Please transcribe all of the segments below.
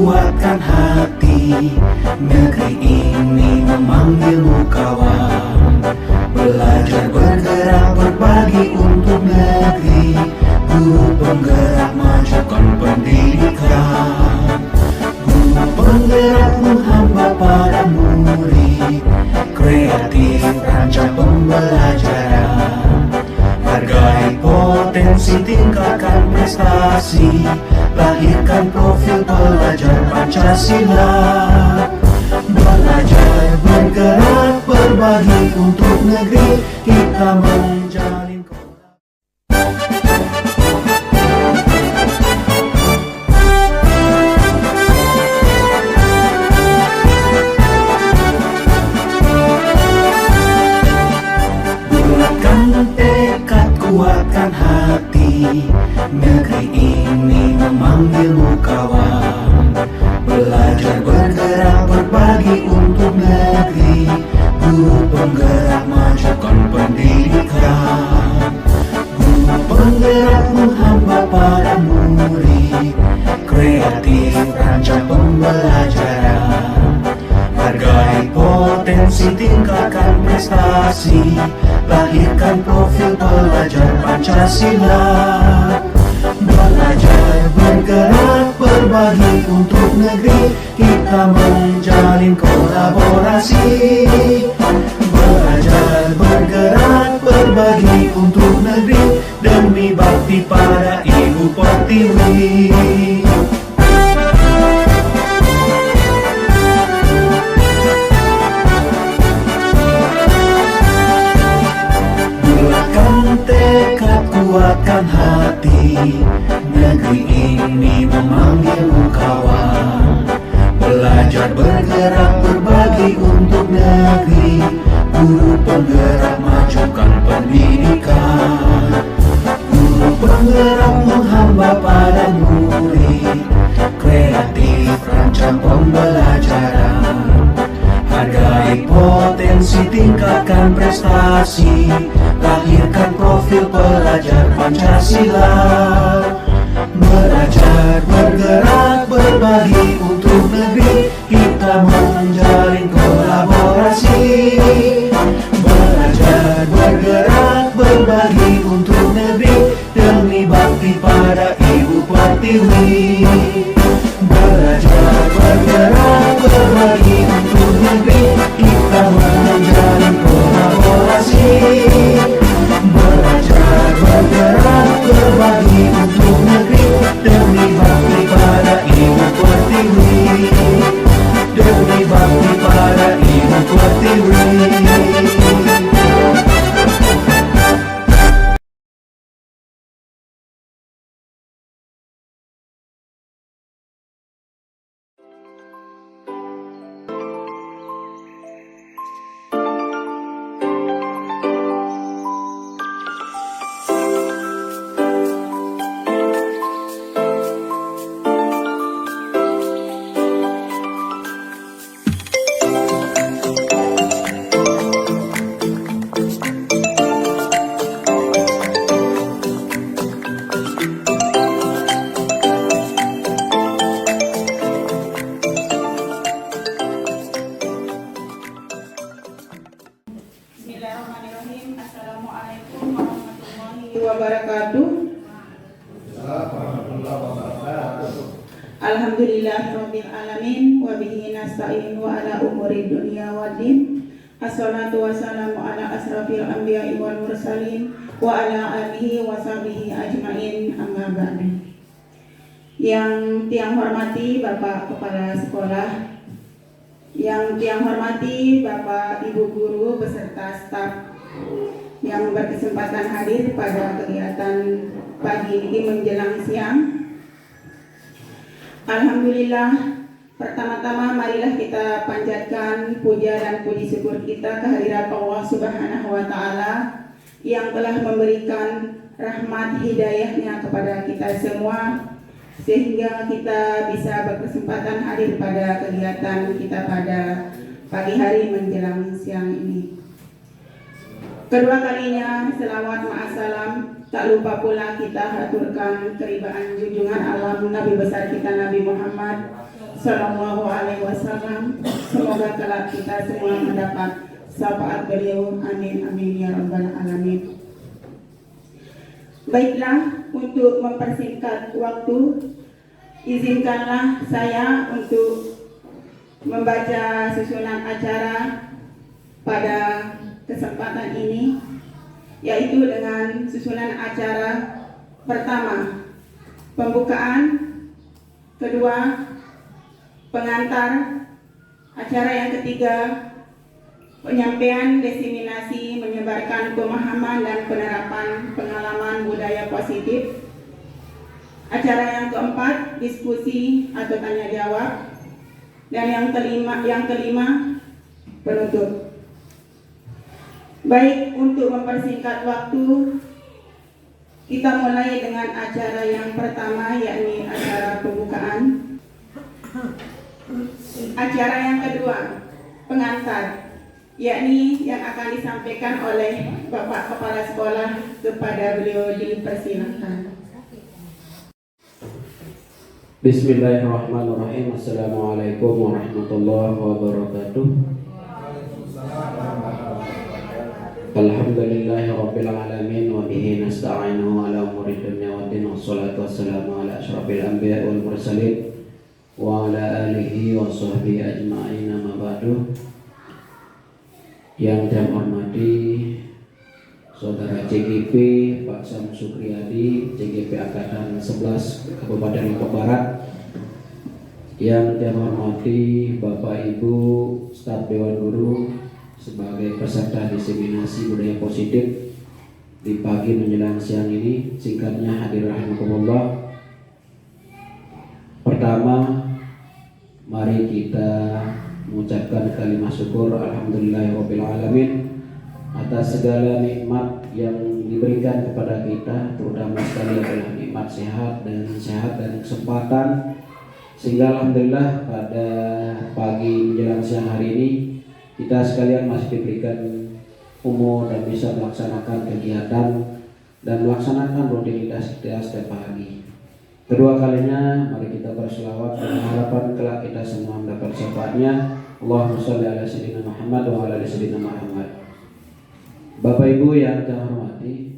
kuatkan hati. Negeri ini memanggilmu kawan. Belajar bergerak berbagi untuk negeri. Guru penggerak majukan pendidikan. Guru penggerak menghamba para murid. Kreatif rancang pembelajaran. Hargai potensi, tingkatkan prestasi. Lahirkan profil pelajar Pancasila. Belajar bergerak berbagi untuk negeri. Kita menjalin kuatkan hati. Negeri ini memanggilmu kawan. Belajar bergerak berbagi untuk negeri. Guru penggerak majukan pendidikan. Guru penggerak menghamba para murid. Kreatif rancang pembelajaran. Hargai potensi, tingkatkan prestasi. Lahirkan profil pelajar Pancasila. Belajar bergerak berbagi untuk negeri. Kita menjalin kolaborasi. Belajar bergerak berbagi untuk negeri. Demi bakti pada Ibu Pertiwi. Kuatkan hati. Negeri ini memanggilmu kawan. Belajar bergerak berbagi untuk negeri. Guru penggerak majukan pendidikan. Guru penggerak menghamba pada murid. Kreatif rancang pembelajaran. Hargai potensi, tingkatkan prestasi. Lahirkan profil pelajar Pancasila. Belajar bergerak berbagi untuk negeri. Kita menjalin kolaborasi. Belajar bergerak berbagi untuk negeri. Demi bakti pada Ibu Pertiwi. Belajar bergerak berbagi untuk negeri. Kita menjalin kolaborasi. Belajar bergerak berbagi untuk negeri. Demi bakti pada Ibu Pertiwi. Demi bakti pada Ibu Pertiwi. Alhamdulillahirrabbilalamin. Wabihi nasta'in wa ala umuri dunia waddin. Assalatu wassalamu ala asrafil anbiya'i wal mursalin wa ala alihi wa sahbihi ajmain, amma ba'du. Yang tiang hormati Bapak Kepala Sekolah, yang tiang hormati Bapak Ibu Guru beserta staf yang berkesempatan hadir pada kegiatan pagi ini menjelang siang. Alhamdulillah, pertama-tama marilah kita panjatkan puja dan puji syukur kita kehadirat Allah Subhanahu wa Ta'ala yang telah memberikan rahmat hidayahnya kepada kita semua, sehingga kita bisa berkesempatan hadir pada kegiatan kita pada pagi hari menjelang siang ini. Kedua kalinya selawat ma'assalam Tak lupa pula kita haturkan keribaan junjungan alam Nabi besar kita Nabi Muhammad Sallallahu Alaihi Wasallam. Semoga kelak kita semua mendapat syafaat beliau. Amin amin ya rabbal alamin. Baiklah, untuk mempersingkat waktu, izinkanlah saya untuk membaca susunan acara pada kesempatan ini, yaitu dengan susunan acara pertama, pembukaan, kedua, pengantar, acara yang ketiga, penyampaian diseminasi menyebarkan pemahaman dan penerapan pengalaman budaya positif, acara yang keempat, diskusi atau tanya jawab, dan yang kelima, penutup. Baik, untuk mempersingkat waktu, kita mulai dengan acara yang pertama, yakni acara pembukaan. Acara yang kedua, pengantar, yakni yang akan disampaikan oleh Bapak Kepala Sekolah. Kepada beliau dipersilakan. Bismillahirrahmanirrahim. Assalamualaikum warahmatullahi wabarakatuh. Alhamdulillahirabbil alamin wa bihi nasta'inu ala umuri dunya waddin, wassalatu wassalamu ala asyrafil anbiya'i wal mursalin wa ala alihi wa sahbihi ajma'in, amma ba'du. Yang saya hormati Saudara CGP Pak Sam Sukriyadi, CGP Angkatan 11 Kabupaten Lombok Barat. Yang saya hormati Bapak Ibu staf Dewan Guru sebagai peserta diseminasi budaya positif di pagi menjelang siang ini. Singkatnya, hadir rahimakumullah. Pertama, mari kita mengucapkan kalimat syukur alhamdulillahirabbil alamin atas segala nikmat yang diberikan kepada kita, terutama sekali adalah nikmat sehat dan kesempatan, sehingga alhamdulillah pada pagi menjelang siang hari ini kita sekalian masih diberikan umur dan bisa melaksanakan kegiatan dan melaksanakan rutinitas kita setiap pagi. Kedua kalinya, mari kita berselawat dengan harapan kelak kita semua mendapat syafaatnya. Allahumma sholli ala sayyidina Muhammad wa ala ali sayyidina Muhammad. Bapak Ibu yang saya hormati,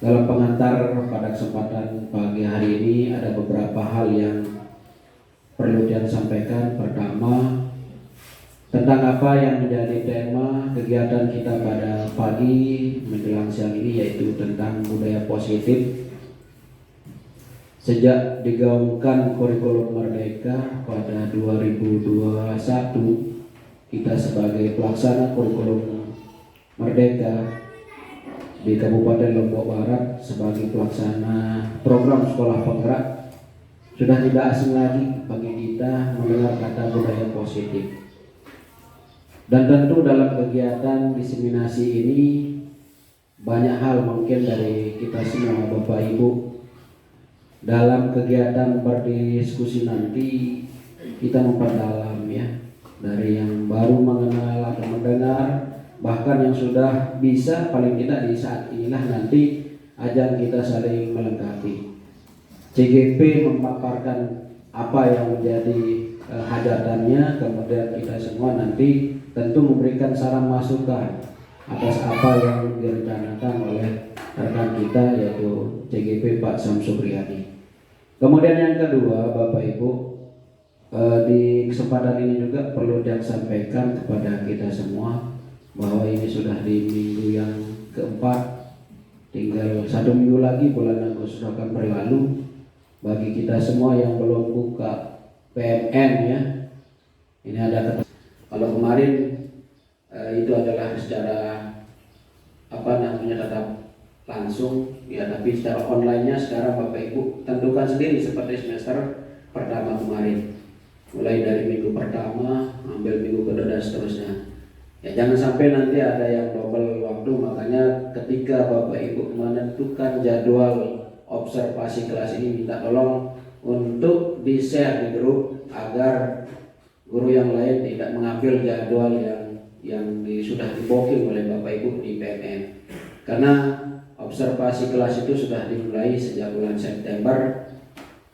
dalam pengantar pada kesempatan pagi hari ini ada beberapa hal yang perlu saya sampaikan. Pertama, tentang apa yang menjadi tema kegiatan kita pada pagi menjelang siang ini, yaitu tentang budaya positif. Sejak digaungkan kurikulum Merdeka pada 2021, kita sebagai pelaksana kurikulum Merdeka di Kabupaten Lombok Barat sebagai pelaksana program sekolah penggerak, sudah tidak asing lagi bagi kita mendengar kata budaya positif. Dan tentu dalam kegiatan diseminasi ini banyak hal mungkin dari kita semua Bapak Ibu. Dalam kegiatan berdiskusi nanti kita memperdalam ya, dari yang baru mengenal atau mendengar, bahkan yang sudah bisa, paling tidak di saat inilah nanti ajang kita saling melengkapi. CGP memaparkan apa yang menjadi hajatannya, kemudian kita semua nanti tentu memberikan saran masukan atas apa yang direncanakan oleh rekan kita, yaitu CGP Pak Sam Sukriyadi. Kemudian yang kedua, Bapak Ibu, di kesempatan ini juga perlu saya sampaikan kepada kita semua bahwa ini sudah di minggu yang keempat, tinggal 1 minggu lagi bulan Agustus akan berlalu. Bagi kita semua yang belum buka PMN ya, ini ada kalau kemarin itu adalah secara tatap langsung ya, tapi secara online-nya sekarang Bapak Ibu tentukan sendiri seperti semester pertama kemarin, mulai dari minggu pertama ambil minggu kedua dan seterusnya. Ya, jangan sampai nanti ada yang double waktu. Makanya ketika Bapak Ibu menentukan jadwal observasi kelas ini, minta tolong untuk di-share di grup agar guru yang lain tidak mengambil jadwal yang sudah di-booking oleh Bapak Ibu di PMN. Karena observasi kelas itu sudah dimulai sejak bulan September,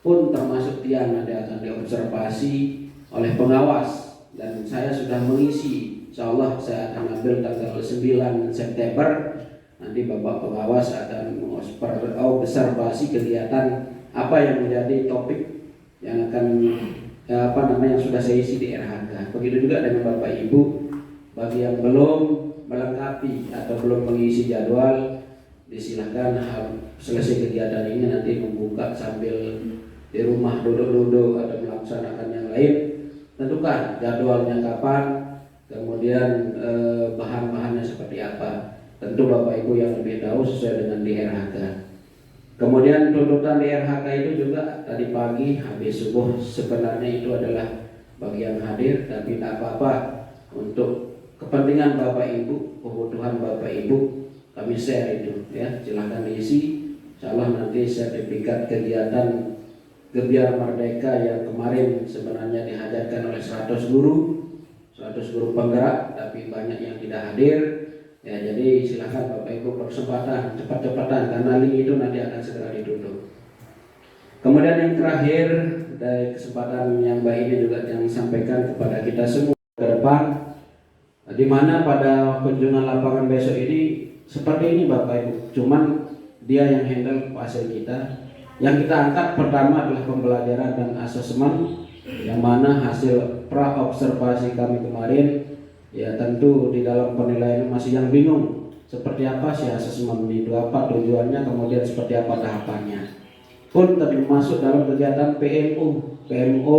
pun termasuk tiang nanti akan diobservasi oleh pengawas, dan saya sudah mengisi. Insya Allah saya akan ambil tanggal 9 September, nanti Bapak pengawas akan mengobservasi kegiatan apa yang menjadi topik yang akan yang sudah saya isi di RHK. Begitu juga dengan Bapak Ibu, bagi yang belum melengkapi atau belum mengisi jadwal, disilahkan selesai kegiatan ini nanti membuka sambil di rumah duduk-duduk atau melaksanakan yang lain. Tentukan jadwalnya kapan, kemudian bahan-bahannya seperti apa. Tentu Bapak Ibu yang lebih tahu sesuai dengan di RHK. Kemudian tuntutan di RHK itu juga tadi pagi habis subuh, sebenarnya itu adalah bagi yang hadir, tapi tidak apa-apa, untuk kepentingan Bapak Ibu, kebutuhan Bapak Ibu, kami share itu ya. Silahkan diisi. Insyaallah nanti sertifikat kegiatan Gebiar Merdeka yang kemarin sebenarnya dihadirkan oleh 100 guru penggerak, tapi banyak yang tidak hadir ya. Jadi silahkan Bapak Ibu persempatan cepat-cepatan, karena link itu nanti akan segera ditutup. Kemudian yang terakhir, dari kesempatan yang baik ini juga yang sampaikan kepada kita semua ke depan, di mana pada kunjungan lapangan besok ini seperti ini Bapak Ibu, cuman dia yang handle pasien kita. Yang kita angkat pertama adalah pembelajaran dan asesmen, yang mana hasil pra-observasi kami kemarin, ya tentu di dalam penilaian masih yang bingung seperti apa sih asesmen itu, apa tujuannya, kemudian seperti apa tahapannya. Pun termasuk dalam kegiatan PMO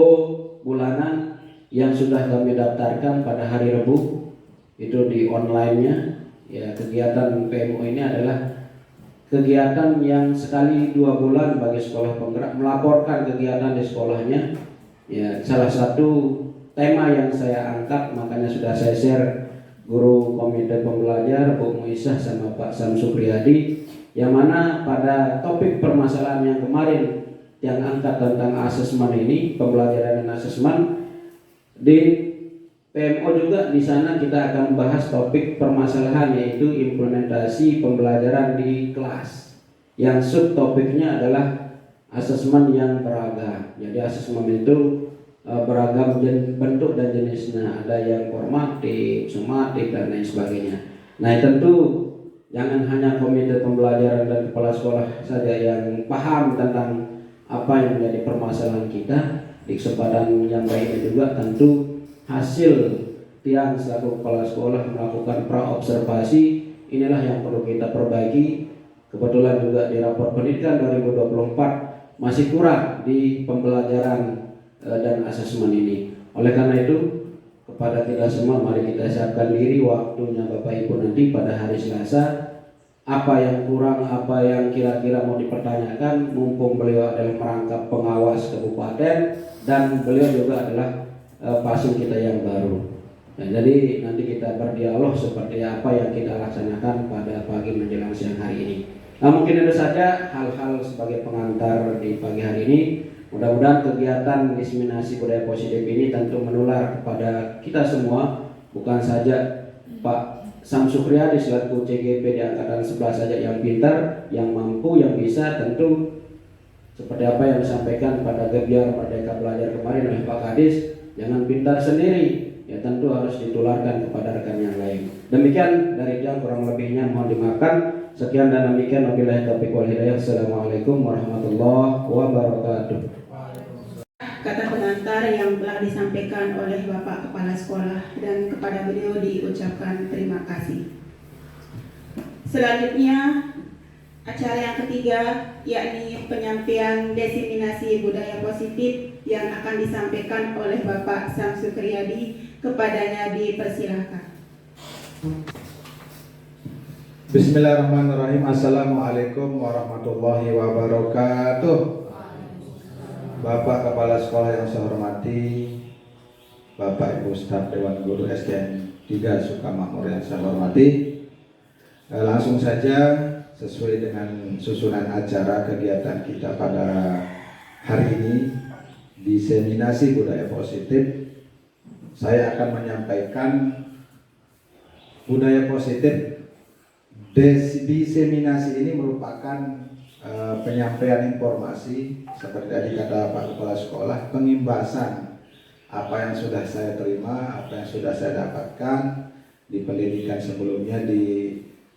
bulanan yang sudah kami daftarkan pada hari Rabu itu di online-nya. Ya, kegiatan PMO ini adalah kegiatan yang sekali 2 bulan bagi sekolah penggerak melaporkan kegiatan di sekolahnya. Ya, salah satu tema yang saya angkat, makanya sudah saya share guru komite pembelajar Bu Muisah sama Pak Sam Supriyadi, yang mana pada topik permasalahan yang kemarin yang angkat tentang asesmen ini, pembelajaran dan asesmen, di PMO juga di sana kita akan membahas topik permasalahan, yaitu implementasi pembelajaran di kelas, yang subtopiknya adalah asesmen yang beragam. Jadi asesmen itu beragam bentuk dan jenisnya, ada yang formatif, sumatif, dan lain sebagainya. Nah tentu jangan hanya komite pembelajaran dan kepala sekolah saja yang paham tentang apa yang menjadi permasalahan kita. Di kesempatan yang baik ini juga tentu hasil tiang selaku kepala sekolah melakukan pra-observasi inilah yang perlu kita perbaiki. Kebetulan juga di rapor pendidikan 2024 masih kurang di pembelajaran dan asesmen ini. Oleh karena itu, kepada kita semua mari kita siapkan diri, waktunya Bapak Ibu nanti pada hari Selasa, apa yang kurang, apa yang kira-kira mau dipertanyakan, mumpung beliau adalah merangkap pengawas kabupaten dan beliau juga adalah pasien kita yang baru. Nah, jadi nanti kita berdialog seperti apa yang kita laksanakan pada pagi menjelang siang hari ini. Nah, mungkin itu saja hal-hal sebagai pengantar di pagi hari ini. Mudah-mudahan kegiatan diseminasi budaya positif ini tentu menular kepada kita semua, bukan saja Pak Sam Supriyadi selaku CGP di angkatan 11 saja yang pintar, yang mampu, yang bisa. Tentu seperti apa yang disampaikan pada Gebiar Merdeka Belajar kemarin oleh Pak Kadis, jangan pintar sendiri, ya tentu harus ditularkan kepada rekan yang lain. Demikian dari jam kurang lebihnya mohon dimaafkan. Sekian dan demikian, wabillahi taufiq wal hidayah. Assalamualaikum warahmatullahi wabarakatuh. Kata pengantar yang telah disampaikan oleh Bapak Kepala Sekolah, dan kepada beliau diucapkan terima kasih. Selanjutnya acara yang ketiga, yakni penyampaian diseminasi budaya positif yang akan disampaikan oleh Bapak Sam Supriyadi. Kepadanya dipersilahkan. Bismillahirrahmanirrahim. Assalamualaikum warahmatullahi wabarakatuh. Bapak Kepala Sekolah yang saya hormati, Bapak Ibu Staf Dewan Guru SDN 3 Sukamakmur yang saya hormati, langsung saja sesuai dengan susunan acara kegiatan kita pada hari ini, diseminasi budaya positif. Saya akan menyampaikan budaya positif Diseminasi ini merupakan penyampaian informasi seperti tadi kata Pak Kepala Sekolah, pengimbasan apa yang sudah saya terima, apa yang sudah saya dapatkan di pendidikan sebelumnya di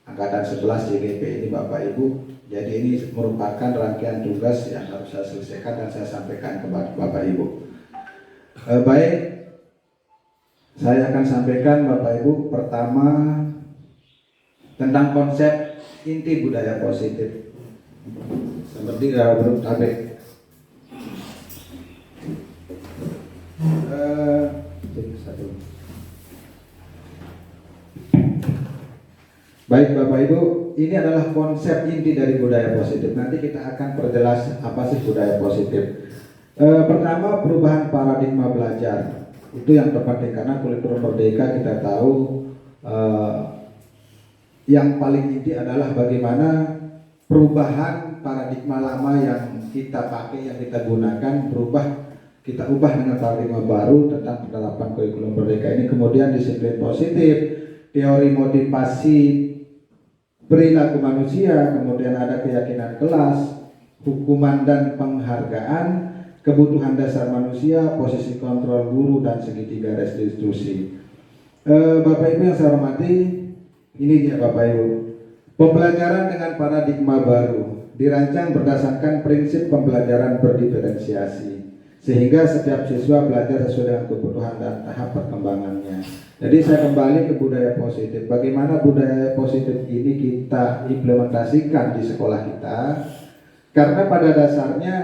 Angkatan 11 JGP ini Bapak Ibu. Jadi ini merupakan rangkaian tugas yang harus saya selesaikan dan saya sampaikan kepada Bapak Ibu. Baik, saya akan sampaikan Bapak Ibu pertama tentang konsep inti budaya positif. Seperti belum tabek. Baik Bapak Ibu, ini adalah konsep inti dari budaya positif. Nanti kita akan perjelas apa sih budaya positif. Pertama, perubahan paradigma belajar. Itu yang terpenting karena kurikulum merdeka kita tahu yang paling inti adalah bagaimana perubahan paradigma lama yang kita pakai, yang kita gunakan, kita ubah dengan paradigma baru tentang penerapan kurikulum merdeka ini. Kemudian disiplin positif, teori motivasi perilaku manusia, kemudian ada keyakinan kelas, hukuman dan penghargaan, kebutuhan dasar manusia, posisi kontrol guru, dan segitiga restitusi. Bapak Ibu yang saya hormati, ini dia Bapak Ibu. Pembelajaran dengan paradigma baru dirancang berdasarkan prinsip pembelajaran berdiferensiasi, sehingga setiap siswa belajar sesuai dengan kebutuhan dan tahap perkembangannya. Jadi saya kembali ke budaya positif. Bagaimana budaya positif ini kita implementasikan di sekolah kita? Karena pada dasarnya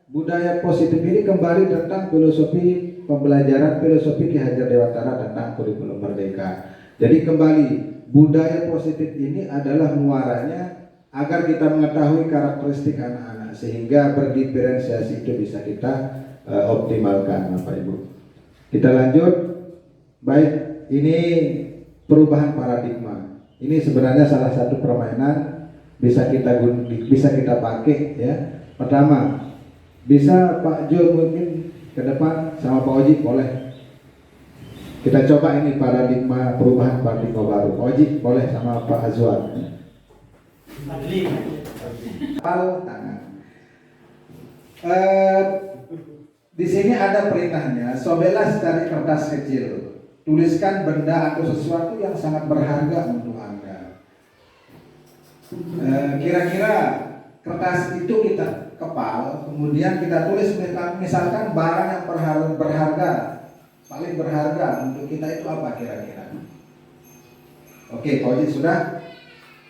budaya positif ini kembali tentang filosofi pembelajaran, filosofi Ki Hajar Dewantara tentang kurikulum merdeka. Jadi kembali, budaya positif ini adalah muaranya agar kita mengetahui karakteristik anak-anak sehingga berdiferensiasi itu bisa kita optimalkan Bapak Ibu. Kita lanjut. Baik, ini perubahan paradigma. Ini sebenarnya salah satu permainan bisa kita pakai ya. Pertama, bisa Pak Jo mungkin ke depan sama Pak Oji boleh. Kita coba ini paradigma perubahan paradigma baru. Pak Oji boleh sama Pak Azwar. Tangan. Di sini ada perintahnya, sobelas dari kertas kecil. Tuliskan benda atau sesuatu yang sangat berharga untuk Anda. Kira-kira kertas itu kita kepal, kemudian kita tulis misalkan barang yang berharga, paling berharga untuk kita itu apa kira-kira? Oke, Pak Oji sudah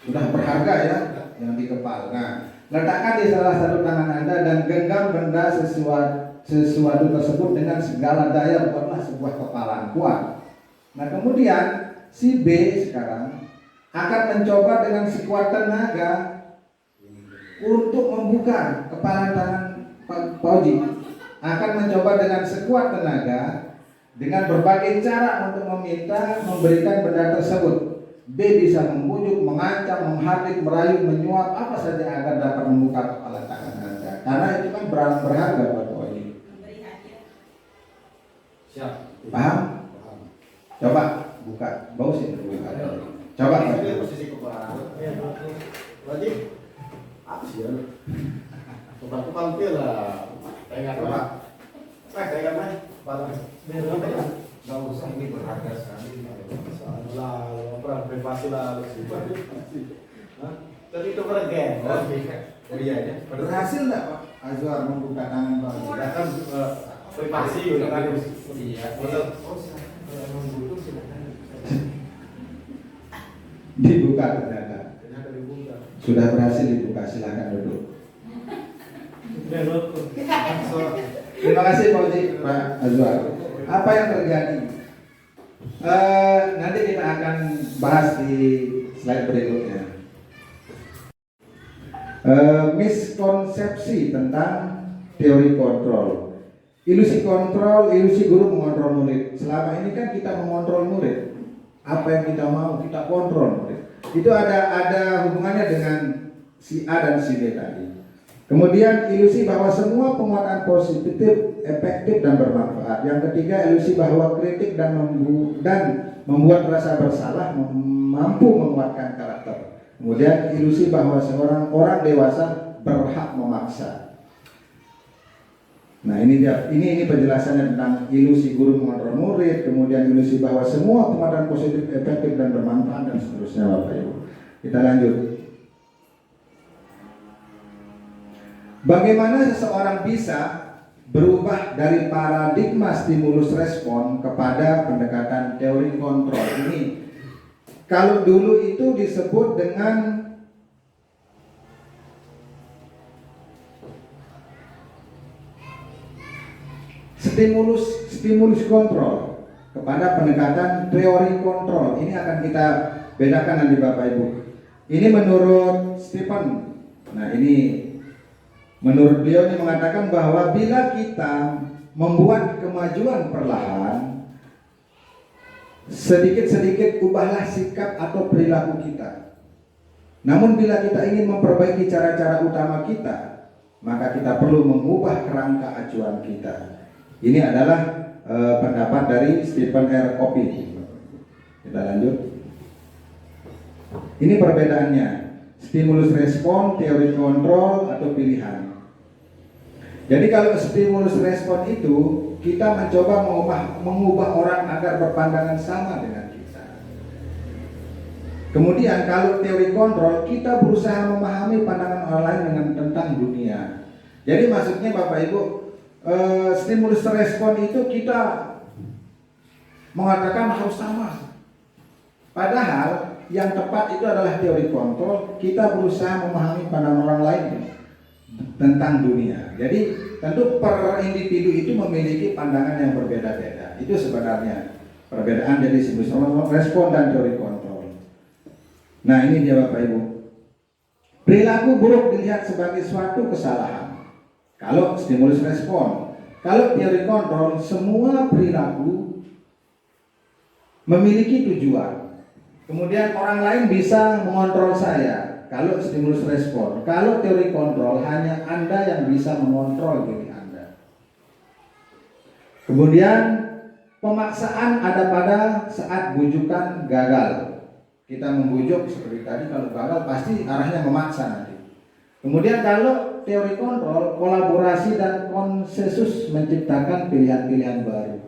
berharga ya yang dikepal. Nah, letakkan di salah satu tangan Anda dan genggam benda sesuatu tersebut dengan segala daya, buatlah sebuah kepalan kuat. Nah kemudian si B sekarang akan mencoba dengan sekuat tenaga untuk membuka kepala tangan Pak Oji. Akan mencoba dengan sekuat tenaga dengan berbagai cara untuk memberikan benda tersebut. B bisa membujuk, mengancam, menghardik, merayu, menyuap, apa saja agar dapat membuka kepala tangan Anda. Karena itu kan barang berharga buat Pak Oji. Siap. Paham? Coba buka, bau sih buka. Coba. Posisi kepala. Wajib. Apa sih ya? Coba tampil lah. Pegang coba. Pegang main. Kepala. Enggak usah, ini berharga sekali. Lalu perang privasi lalu sih. Tadi itu pergen. Oh iya ya. Berhasil enggak Pak Azwar membuka tangan Pak? Sudah kan privasi udah kan. Iya. Betul. Dibuka ternyata. Sudah berhasil dibuka, silakan duduk. Terima kasih Pak Oji, Pak Azwar. Apa yang terjadi? Nanti kita akan bahas di slide berikutnya. Miskonsepsi tentang teori kontrol. Ilusi kontrol, ilusi guru mengontrol murid. Selama ini kan kita mengontrol murid. Apa yang kita mau, kita kontrol murid. Itu ada hubungannya dengan si A dan si B tadi. Kemudian ilusi bahwa semua penguatan positif, efektif dan bermanfaat. Yang ketiga, ilusi bahwa kritik dan membuat rasa bersalah mampu menguatkan karakter. Kemudian ilusi bahwa seorang orang dewasa berhak memaksa. Nah ini dia, ini penjelasannya tentang ilusi guru mengontrol murid, kemudian ilusi bahwa semua pengajaran positif, efektif dan bermanfaat dan seterusnya Bapak Ibu. Kita lanjut. Bagaimana seseorang bisa berubah dari paradigma stimulus respon kepada pendekatan teori kontrol ini? Kalau dulu itu disebut dengan stimulus kontrol kepada pendekatan teori kontrol. Ini akan kita bedakan nanti Bapak Ibu. Ini menurut Stephen. Nah ini menurut beliau ini mengatakan bahwa bila kita membuat kemajuan perlahan, sedikit-sedikit ubahlah sikap atau perilaku kita. Namun bila kita ingin memperbaiki cara-cara utama kita, maka kita perlu mengubah kerangka acuan kita. Ini adalah pendapat dari Stephen R. Covey. Kita lanjut. Ini perbedaannya, stimulus respon, teori kontrol, atau pilihan. Jadi kalau stimulus respon itu kita mencoba mengubah orang agar berpandangan sama dengan kita. Kemudian kalau teori kontrol kita berusaha memahami pandangan orang lain dengan tentang dunia. Jadi maksudnya Bapak Ibu, stimulus respon itu kita mengatakan harus sama. Padahal yang tepat itu adalah teori kontrol. Kita berusaha memahami pandangan orang lain tentang dunia. Jadi tentu per individu itu memiliki pandangan yang berbeda-beda. Itu sebenarnya perbedaan dari stimulus respon dan teori kontrol. Nah ini dia Bapak Ibu. Perilaku buruk dilihat sebagai suatu kesalahan kalau stimulus respon. Kalau teori kontrol, semua perilaku memiliki tujuan. Kemudian orang lain bisa mengontrol saya. Kalau stimulus respon, kalau teori kontrol hanya Anda yang bisa mengontrol diri Anda. Kemudian pemaksaan ada pada saat bujukan gagal. Kita membujuk seperti tadi, kalau gagal pasti arahnya memaksa nanti. Kemudian kalau teori kontrol, kolaborasi dan konsensus menciptakan pilihan-pilihan baru.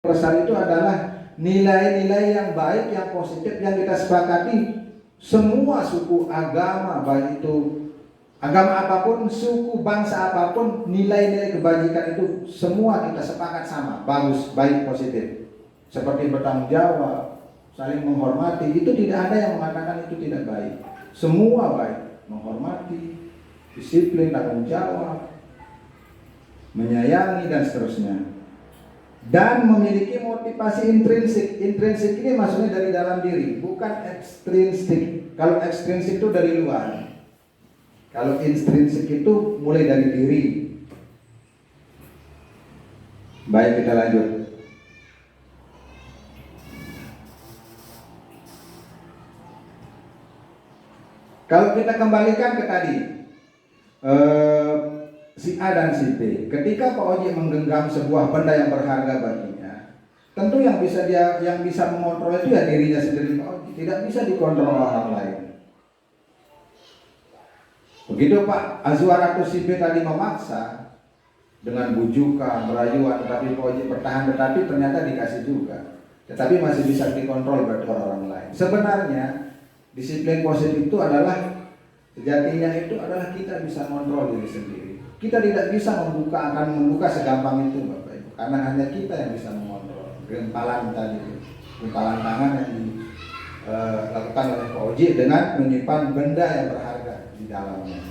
Pesan itu adalah nilai-nilai yang baik, yang positif yang kita sepakati. Semua suku, agama, baik itu agama apapun, suku, bangsa apapun, nilai-nilai kebajikan itu semua kita sepakat sama, bagus, baik, positif. Seperti bertanggung jawab, saling menghormati, itu tidak ada yang mengatakan itu tidak baik. Semua baik, menghormati, disiplin, tanggung jawab, menyayangi dan seterusnya. Dan memiliki motivasi intrinsik. Intrinsik ini maksudnya dari dalam diri, bukan ekstrinsik. Kalau ekstrinsik itu dari luar. Kalau intrinsik itu mulai dari diri. Baik, kita lanjut. Kalau kita kembalikan ke tadi, si A dan si B. Ketika Pak Oji menggenggam sebuah benda yang berharga baginya, tentu yang bisa mengontrol itu ya dirinya sendiri Pak Oji, tidak bisa dikontrol orang lain. Begitu Pak Azwar atau si B tadi memaksa dengan bujukan, merayuan, tetapi Pak Oji bertahan, tetapi ternyata dikasih juga, tetapi masih bisa dikontrol oleh orang lain. Sebenarnya disiplin positif itu adalah, sejatinya itu adalah kita bisa mengontrol diri sendiri. Kita tidak bisa akan membuka segampang itu Bapak Ibu, karena hanya kita yang bisa mengontrol. Gempalan tadi, gempalan tangan yang dilakukan oleh Pak Oji dengan menyimpan benda yang berharga di dalamnya.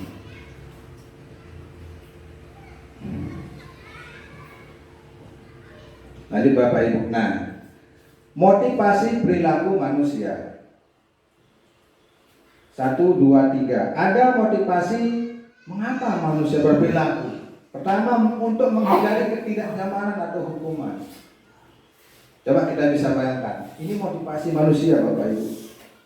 Tadi Bapak Ibu, nah motivasi perilaku manusia. 1, 2, 3. Ada motivasi mengapa manusia berperilaku. Pertama, untuk menghindari ketidaknyamanan atau hukuman. Coba kita bisa bayangkan, ini motivasi manusia Bapak Ibu,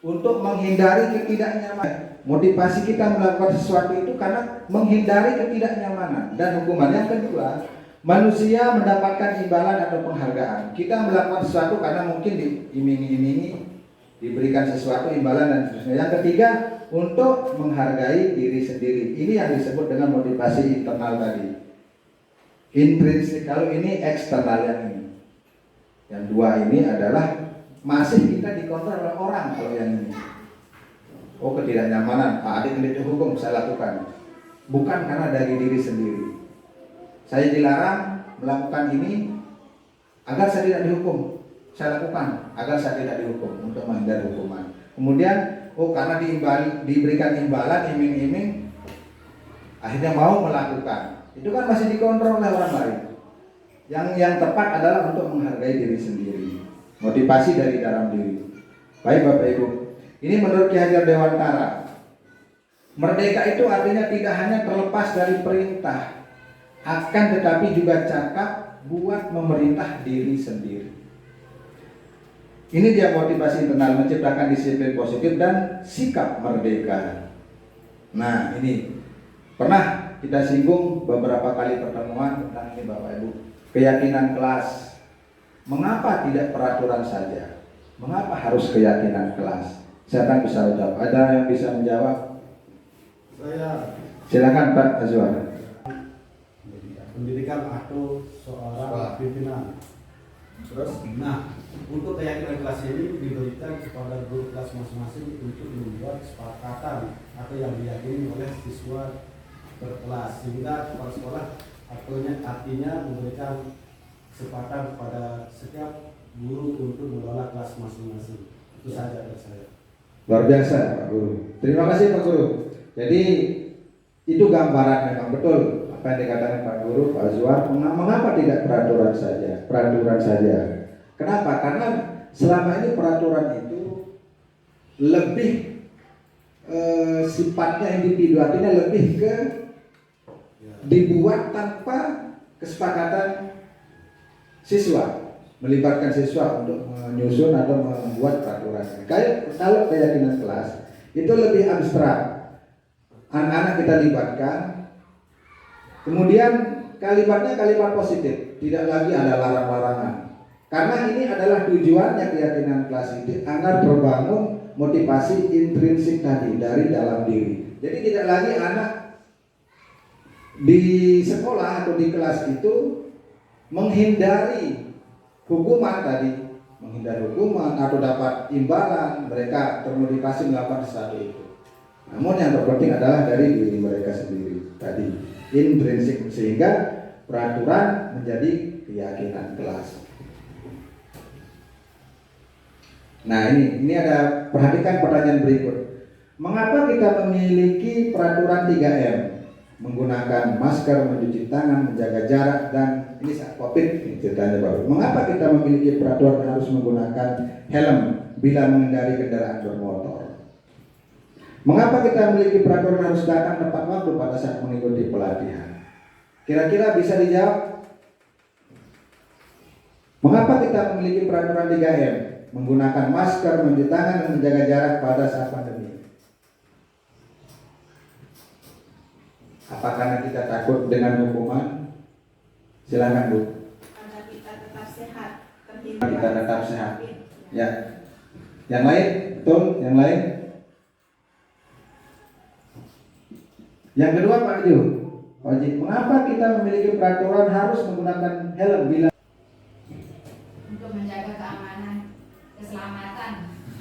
untuk menghindari ketidaknyamanan. Motivasi kita melakukan sesuatu itu karena menghindari ketidaknyamanan dan hukuman. Yang kedua, manusia mendapatkan imbalan atau penghargaan. Kita melakukan sesuatu karena mungkin diiming-imingi diberikan sesuatu imbalan dan seterusnya. Yang ketiga, untuk menghargai diri sendiri. Ini yang disebut dengan motivasi internal tadi. Intrinsik, kalau ini eksternal yang ini. Yang dua ini adalah masih kita dikontrol oleh orang kalau yang ini. Oh, ketidaknyamanan, Pak Adik ini hukum saya lakukan. Bukan karena dari diri sendiri. Saya dilarang melakukan ini agar saya tidak dihukum. Saya lakukan agar saya tidak dihukum untuk menghindari hukuman. Kemudian, karena diberikan imbalan, iming-iming, akhirnya mau melakukan. Itu kan masih dikontrol oleh orang lain. Yang tepat adalah untuk menghargai diri sendiri. Motivasi dari dalam diri. Baik Bapak Ibu, ini menurut Ki Hajar Dewantara, merdeka itu artinya tidak hanya terlepas dari perintah, akan tetapi juga cakap buat memerintah diri sendiri. Ini dia motivasi internal, menciptakan disiplin positif dan sikap merdeka. Nah, ini pernah kita singgung beberapa kali pertemuan tentang ini Bapak Ibu. Keyakinan kelas. Mengapa tidak peraturan saja? Mengapa harus keyakinan kelas? Siapa yang bisa menjawab? Ada yang bisa menjawab? Saya. Silakan Pak Azwar. Pendidikan atau seorang pimpinan. Terus, untuk keyakinan kelas ini diberikan kepada guru kelas masing-masing untuk membuat kesepakatan atau yang diyakini oleh siswa berkelas, sehingga kepala sekolah artinya memberikan kesempatan kepada setiap guru untuk mengelola kelas masing-masing. Itu saja dari saya. Luar biasa Pak Guru. Terima kasih Pak Guru. Jadi itu gambaran memang betul apa yang dikatakan Pak Guru, Pak Azwar. Mengapa tidak peraturan saja? Peraturan saja. Kenapa? Karena selama ini peraturan itu lebih sifatnya individu, artinya lebih ke dibuat tanpa kesepakatan siswa, melibatkan siswa untuk menyusun atau membuat peraturan. Kalau keyakinan kelas itu lebih abstrak, anak-anak kita libatkan, kemudian kalimatnya kalimat positif, tidak lagi ada larang-larangan. Karena ini adalah tujuannya keyakinan kelas itu agar terbangun motivasi intrinsik tadi dari dalam diri. Jadi tidak lagi anak di sekolah atau di kelas itu menghindari hukuman tadi, menghindari hukuman atau dapat imbalan, mereka termotivasi melakukan sesuatu itu. Namun yang terpenting adalah dari diri mereka sendiri tadi, intrinsik, sehingga peraturan menjadi keyakinan kelas. Nah ini ada, perhatikan pertanyaan berikut. Mengapa kita memiliki peraturan 3M? Menggunakan masker, mencuci tangan, menjaga jarak, dan ini saat COVID ini ceritanya baru. Mengapa kita memiliki peraturan harus menggunakan helm bila mengendari kendaraan bermotor? Mengapa kita memiliki peraturan harus datang tepat waktu pada saat mengikuti pelatihan? Kira-kira bisa dijawab? Mengapa kita memiliki peraturan 3M? Menggunakan masker, mencuci tangan, dan menjaga jarak pada saat pandemi. Apa karena kita takut dengan hukuman? Silakan Bu. Karena kita tetap sehat, Kita tetap sehat. Ya. Yang lain, betul? Yang lain? Yang kedua Pak Ju, wajib. Mengapa kita memiliki peraturan harus menggunakan helm bila? Untuk menjaga keamanan, keselamatan.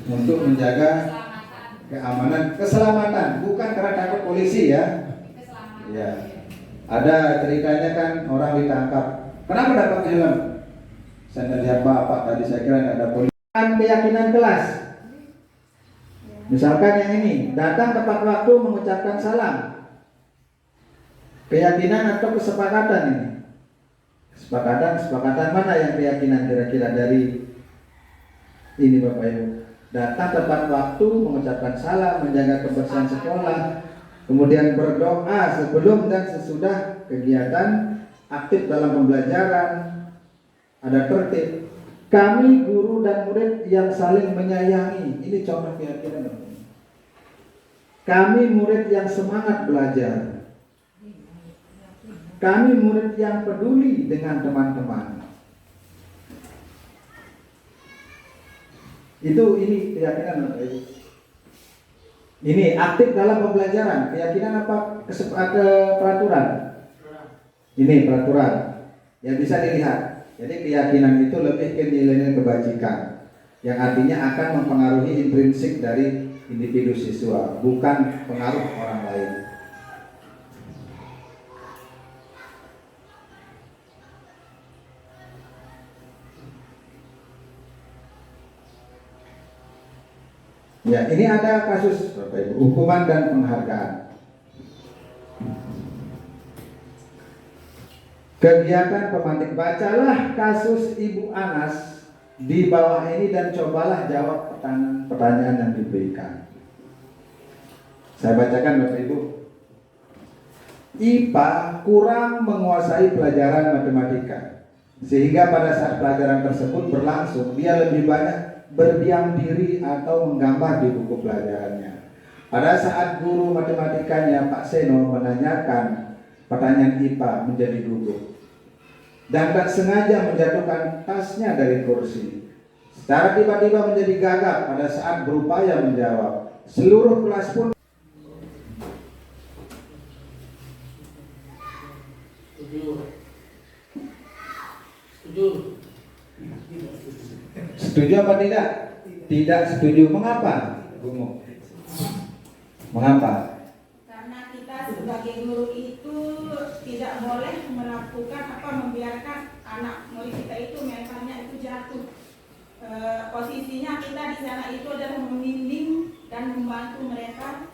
Untuk menjaga Keselamatan. keamanan, keselamatan, bukan karena takut polisi ya. Keselamatan. Ya. Ada ceritanya kan orang ditangkap. Kenapa dapat helm? Saya lihat Bapak tadi, saya kira ada polisi. Keyakinan kelas. Misalkan yang ini, datang tepat waktu mengucapkan salam. Keyakinan atau kesepakatan ini? Kesepakatan mana yang keyakinan kira-kira dari ini Bapak Ibu? Datang tepat waktu mengucapkan salam, menjaga kebersihan sekolah, kemudian berdoa sebelum dan sesudah kegiatan, aktif dalam pembelajaran, ada tertib. Kami guru dan murid yang saling menyayangi. Ini contoh keyakinan. Kami murid yang semangat belajar. Kami murid yang peduli dengan teman-teman. Ini keyakinan Bapak Ibu. Ini aktif dalam pembelajaran, keyakinan apa peraturan? Ini peraturan yang bisa dilihat. Jadi keyakinan itu lebih ke nilai kebajikan, yang artinya akan mempengaruhi intrinsik dari individu siswa, bukan pengaruh orang lain. Ya, ini ada kasus Bapak Ibu, hukuman dan penghargaan. Kegiatan pemantik, bacalah kasus Ibu Anas di bawah ini dan cobalah jawab pertanyaan yang diberikan. Saya bacakan Bapak Ibu. IPA kurang menguasai pelajaran matematika, sehingga pada saat pelajaran tersebut berlangsung dia lebih banyak berdiam diri atau menggambar di buku pelajarannya. Pada saat guru matematikanya Pak Seno menanyakan pertanyaan IPA menjadi gugup dan tak sengaja menjatuhkan tasnya dari kursi. Secara tiba-tiba menjadi gagap pada saat berupaya menjawab. Seluruh kelas pun setuju apa tidak? Tidak setuju. Mengapa? Mengapa? Karena kita sebagai guru itu tidak boleh melakukan membiarkan anak murid kita itu mentalnya itu jatuh. Posisinya kita di sana itu adalah membimbing dan membantu mereka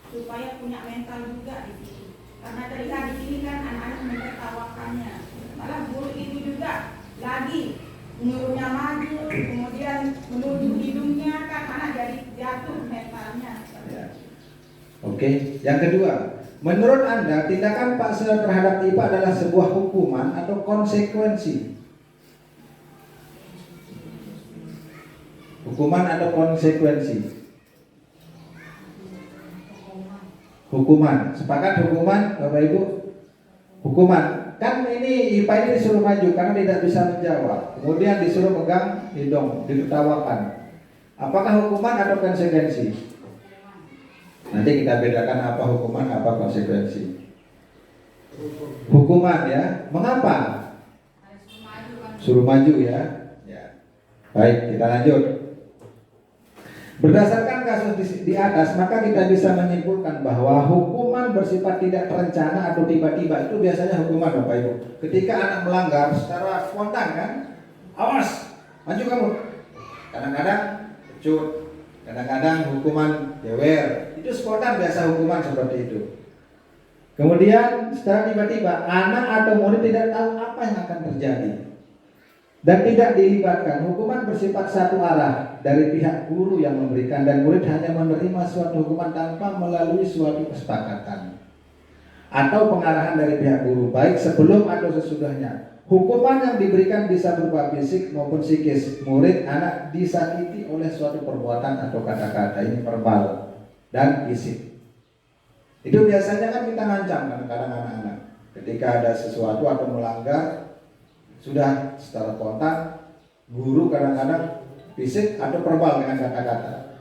supaya punya mental juga di sini. Karena terlihat di sini kan anak-anak menertawakannya. Malah guru itu juga lagi menyuruhnya maju, kemudian menuju hidungnya, kan anak jadi jatuh mentalnya. Ya. Oke, yang kedua, menurut Anda tindakan Pak Seno terhadap IPA adalah sebuah hukuman atau konsekuensi? Hukuman atau konsekuensi? Hukuman. Sepakat hukuman, Bapak Ibu? Hukuman. Kan ini IPA ini disuruh maju karena tidak bisa menjawab. Kemudian disuruh pegang hidung, ditertawakan. Apakah hukuman atau konsekuensi? Nanti kita bedakan apa hukuman, apa konsekuensi. Hukuman ya. Mengapa? Suruh maju ya. Ya. Baik, kita lanjut. Berdasarkan kasus di atas, maka kita bisa menyimpulkan bahwa hukuman bersifat tidak terencana atau tiba-tiba itu biasanya hukuman Bapak Ibu. Ketika anak melanggar secara spontan kan, awas, maju kamu. Kadang-kadang pecut, kadang-kadang hukuman jewer. Itu spontan biasa hukuman seperti itu. Kemudian secara tiba-tiba anak atau murid tidak tahu apa yang akan terjadi dan tidak dilibatkan. Hukuman bersifat satu arah dari pihak guru yang memberikan, dan murid hanya menerima suatu hukuman tanpa melalui suatu kesepakatan atau pengarahan dari pihak guru, baik sebelum atau sesudahnya. Hukuman yang diberikan bisa berupa fisik maupun psikis. Murid anak disakiti oleh suatu perbuatan atau kata-kata, ini verbal dan fisik. Itu biasanya kan kita ngancam kadang-kadang anak-anak ketika ada sesuatu atau melanggar, sudah secara spontan guru kadang-kadang fisik atau verbal dengan kata-kata.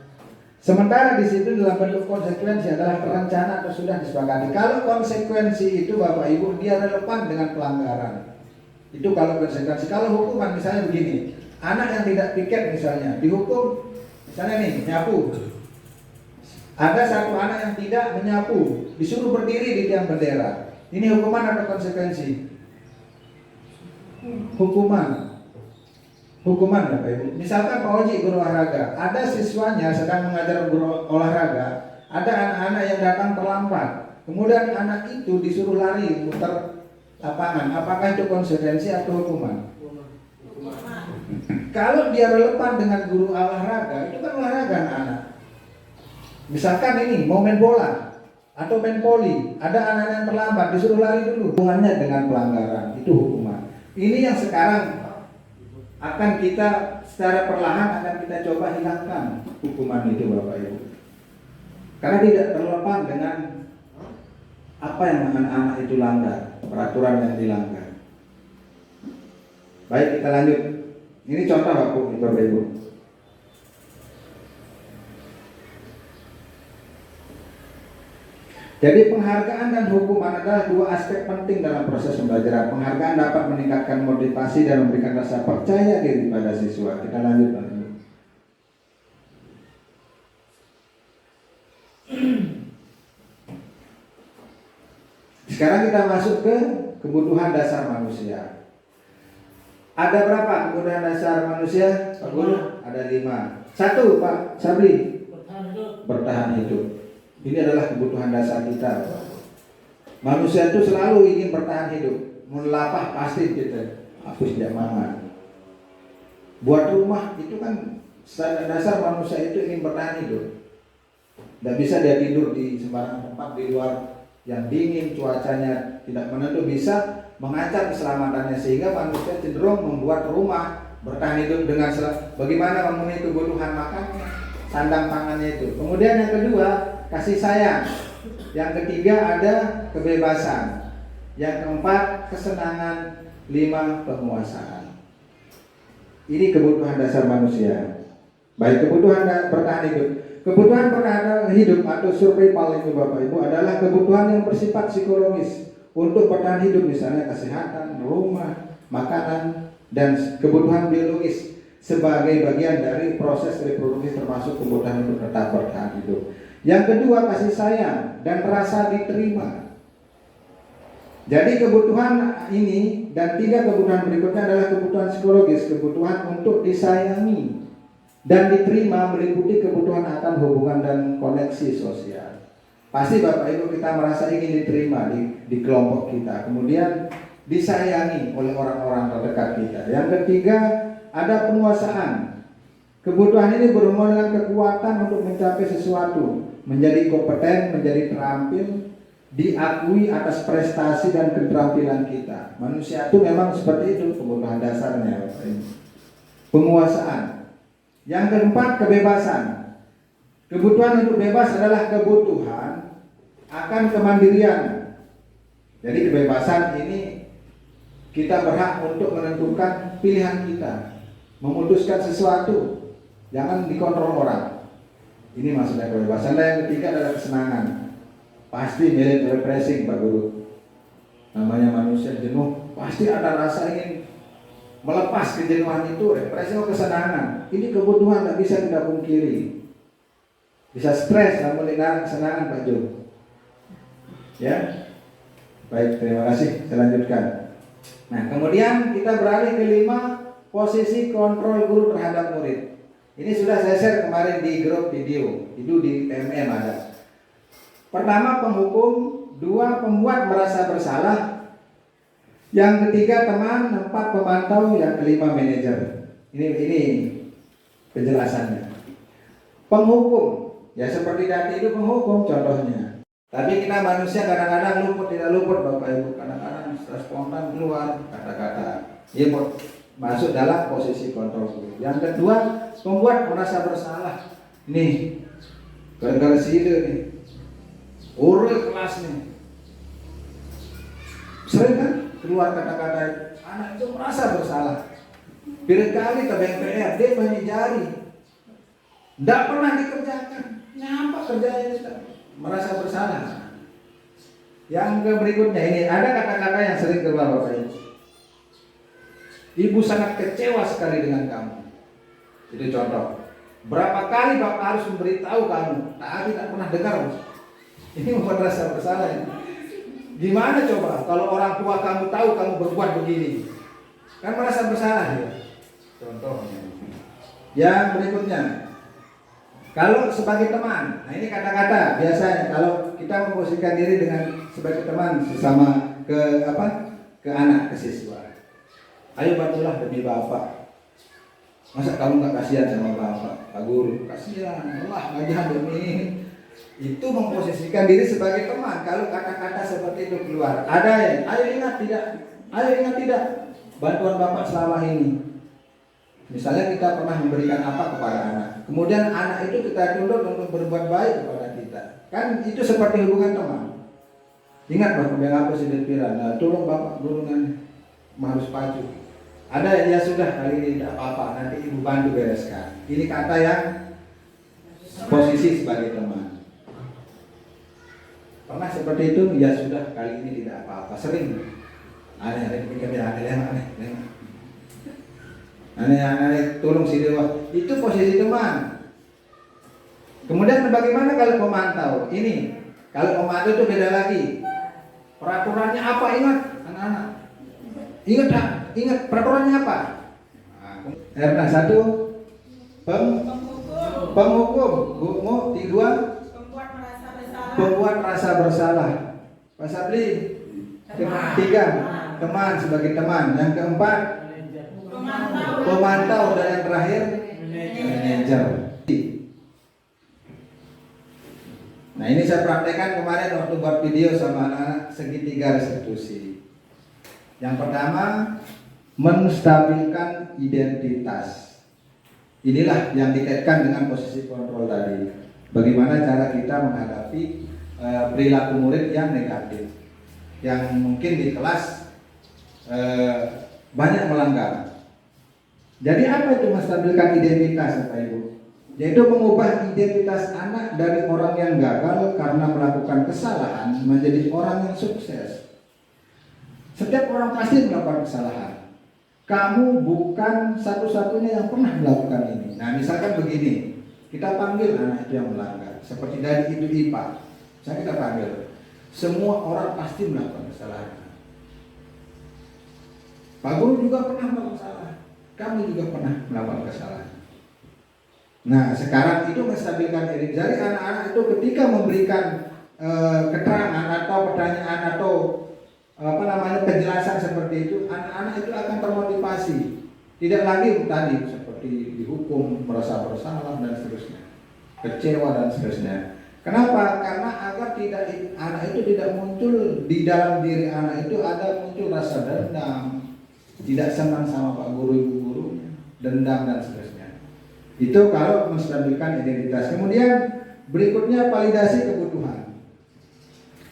Sementara disiplin dalam bentuk konsekuensi adalah terencana atau sudah disepakati. Kalau konsekuensi itu Bapak Ibu dia relevan dengan pelanggaran. Itu kalau konsekuensi. Kalau hukuman misalnya begini, anak yang tidak piket misalnya dihukum, misalnya nih nyapu. Ada satu anak yang tidak menyapu, disuruh berdiri di tiang bendera. Ini hukuman atau konsekuensi? Hukuman. Hukuman Bapak Ibu. Misalkan Pak Oji guru olahraga, ada siswanya sedang mengajar guru olahraga, ada anak-anak yang datang terlambat. Kemudian anak itu disuruh lari muter lapangan. Apakah itu konsekuensi atau hukuman? Kalau dia relevan dengan guru olahraga, itu kan olahraga anak-anak. Misalkan ini mau main bola atau main voli, ada anak yang terlambat disuruh lari dulu. Hubungannya dengan pelanggaran, itu hukuman. Ini yang sekarang akan kita secara perlahan akan kita coba hilangkan hukuman itu Bapak Ibu. Karena tidak terlepas dengan apa yang anak-anak itu langgar, peraturan yang dilanggar. Baik, kita lanjut. Ini contoh Bapak Ibu. Jadi penghargaan dan hukuman adalah dua aspek penting dalam proses pembelajaran. Penghargaan dapat meningkatkan motivasi dan memberikan rasa percaya diri pada siswa. Kita lanjut lagi. Sekarang kita masuk ke kebutuhan dasar manusia. Ada berapa kebutuhan dasar manusia? Pak Guru? Ada 5. 1, Pak Sabri. Bertahan hidup. Ini adalah kebutuhan dasar kita. Manusia itu selalu ingin bertahan hidup. Mau lapar pasti kita hapus jamaah. Buat rumah itu kan dasar manusia itu ingin bertahan hidup. Tidak bisa dia tidur di sembarang tempat di luar yang dingin, cuacanya tidak menentu, bisa mengancam keselamatannya, sehingga manusia cenderung membuat rumah bertahan hidup dengan bagaimana memenuhi kebutuhan makannya, sandang pangannya itu. Kemudian yang kedua, kasih sayang. Yang ketiga ada kebebasan. Yang keempat kesenangan. 5 penguasaan. Ini kebutuhan dasar manusia. Baik, kebutuhan bertahan hidup. Kebutuhan bertahan hidup atau survival itu Bapak Ibu adalah kebutuhan yang bersifat psikologis untuk bertahan hidup, misalnya kesehatan, rumah, makanan, dan kebutuhan biologis sebagai bagian dari proses reproduksi, termasuk kebutuhan untuk tetap bertahan hidup. Yang kedua, kasih sayang dan rasa diterima. Jadi kebutuhan ini dan 3 kebutuhan berikutnya adalah kebutuhan psikologis, kebutuhan untuk disayangi dan diterima, meliputi kebutuhan akan hubungan dan koneksi sosial. Pasti Bapak Ibu kita merasa ingin diterima di kelompok kita, kemudian disayangi oleh orang-orang terdekat kita. Yang ketiga, ada penguasaan. Kebutuhan ini berhubungan dengan kekuatan untuk mencapai sesuatu, menjadi kompeten, menjadi terampil, diakui atas prestasi dan keterampilan kita. Manusia itu memang seperti itu kebutuhan dasarnya. Penguasaan. Yang keempat, kebebasan. Kebutuhan untuk bebas adalah kebutuhan akan kemandirian. Jadi kebebasan ini kita berhak untuk menentukan pilihan kita, memutuskan sesuatu, jangan dikontrol orang. Ini maksudnya kebebasan. Dan yang ketiga adalah kesenangan. Pasti milik refreshing Pak Guru. Namanya manusia jenuh, pasti ada rasa ingin melepas kejenuhan itu, refreshing atau kesenangan. Ini kebutuhan tidak bisa kita pungkiri. Bisa stres namun dengan kesenangan Pak Jo. Ya. Baik, terima kasih. Saya lanjutkan. Nah, kemudian kita beralih ke 5 posisi kontrol guru terhadap murid. Ini sudah saya share kemarin di grup video. Itu di PMM ada. Pertama, penghukum. 2, pembuat merasa bersalah. Yang ketiga, teman. 4, pemantau. Yang kelima, manajer. Ini penjelasannya. Penghukum, ya seperti tadi itu penghukum contohnya. Tapi kita manusia kadang-kadang luput, tidak luput Bapak Ibu. Kadang-kadang spontan keluar kata-kata. Ya, masuk dalam posisi kontrol guru. Yang kedua, pembuat merasa bersalah. Nih, gara-gara sila nih, urut kelas nih, sering kan keluar kata-kata, anak itu merasa bersalah. Barangkali tebeng PR dia banyak jari, tidak pernah dikerjakan, nyapa kerjanya, merasa bersalah. Yang berikutnya ini ada kata-kata yang sering keluar Bapak Ibu. Ibu sangat kecewa sekali dengan kamu. Itu contoh. Berapa kali Bapak harus memberitahu kamu, tapi tidak pernah dengar. Ini membuat rasa bersalah. Gimana coba kalau orang tua kamu tahu kamu berbuat begini? Kan merasa bersalah ya. Contohnya. Yang berikutnya, kalau sebagai teman, nah ini kata-kata biasanya kalau kita memposisikan diri dengan sebagai teman sesama ke anak, ke siswa. Ayo bantulah demi Bapak. Masa kamu nggak kasihan sama Bapak, Pak Guru? Kasihan, Allah ngajar demi ini. Itu memposisikan diri sebagai teman. Kalau kata-kata seperti itu keluar, ada ya, ayo ingat tidak, bantuan Bapak selama ini. Misalnya kita pernah memberikan apa kepada anak, kemudian anak itu kita tuntut untuk berbuat baik kepada kita. Kan itu seperti hubungan teman. Ingat Bapak, yang apa sih pikiran? Nah, tolong Bapak gulungan harus paju. Ada ya sudah kali ini tidak apa-apa, nanti ibu bantu bereskan. Ini kata yang posisi sebagai teman. Pernah seperti itu? Ya sudah, kali ini tidak apa-apa. Sering. Aneh, tolong si dewa. Itu posisi teman. Kemudian bagaimana kalau pemantau? Ini, kalau pemantau itu beda lagi. Peraturannya apa? Ingat, anak-anak. Ingat tak? Ingat peraturannya apa? Nah, satu, penghukum. Dua, membuat rasa bersalah. Pak Sabli. Tiga, teman sebagai teman. Yang keempat, pemantau. Dan yang terakhir, manajer. Nah, ini saya praktekkan kemarin waktu buat video sama anak-anak segitiga restitusi. Yang pertama, menstabilkan identitas. Inilah yang dikaitkan dengan posisi kontrol tadi. Bagaimana cara kita menghadapi perilaku murid yang negatif, yang mungkin di kelas banyak melanggar. Jadi apa itu menstabilkan identitas, Bapak Ibu? Yaitu mengubah identitas anak dari orang yang gagal karena melakukan kesalahan menjadi orang yang sukses. Setiap orang pasti melakukan kesalahan. Kamu bukan satu-satunya yang pernah melakukan ini. Nah, misalkan begini, kita panggil anak itu yang melanggar, seperti dari itu IPA. Saya kita panggil, semua orang pasti melakukan kesalahan. Pak Guru juga pernah melakukan kesalahan. Kami juga pernah melakukan kesalahan. Nah, sekarang itu menstabilkan diri. Jadi anak-anak itu ketika memberikan keterangan atau pertanyaan atau penjelasan seperti itu, anak-anak itu akan termotivasi. Tidak lagi tadi seperti dihukum, merasa bersalah dan seterusnya, kecewa dan seterusnya. Kenapa? Karena agar anak itu tidak muncul di dalam diri anak itu ada muncul rasa dendam, tidak senang sama Pak Guru, Ibu gurunya, dendam dan seterusnya. Itu kalau menstabilkan identitas. Kemudian berikutnya validasi kebutuhan.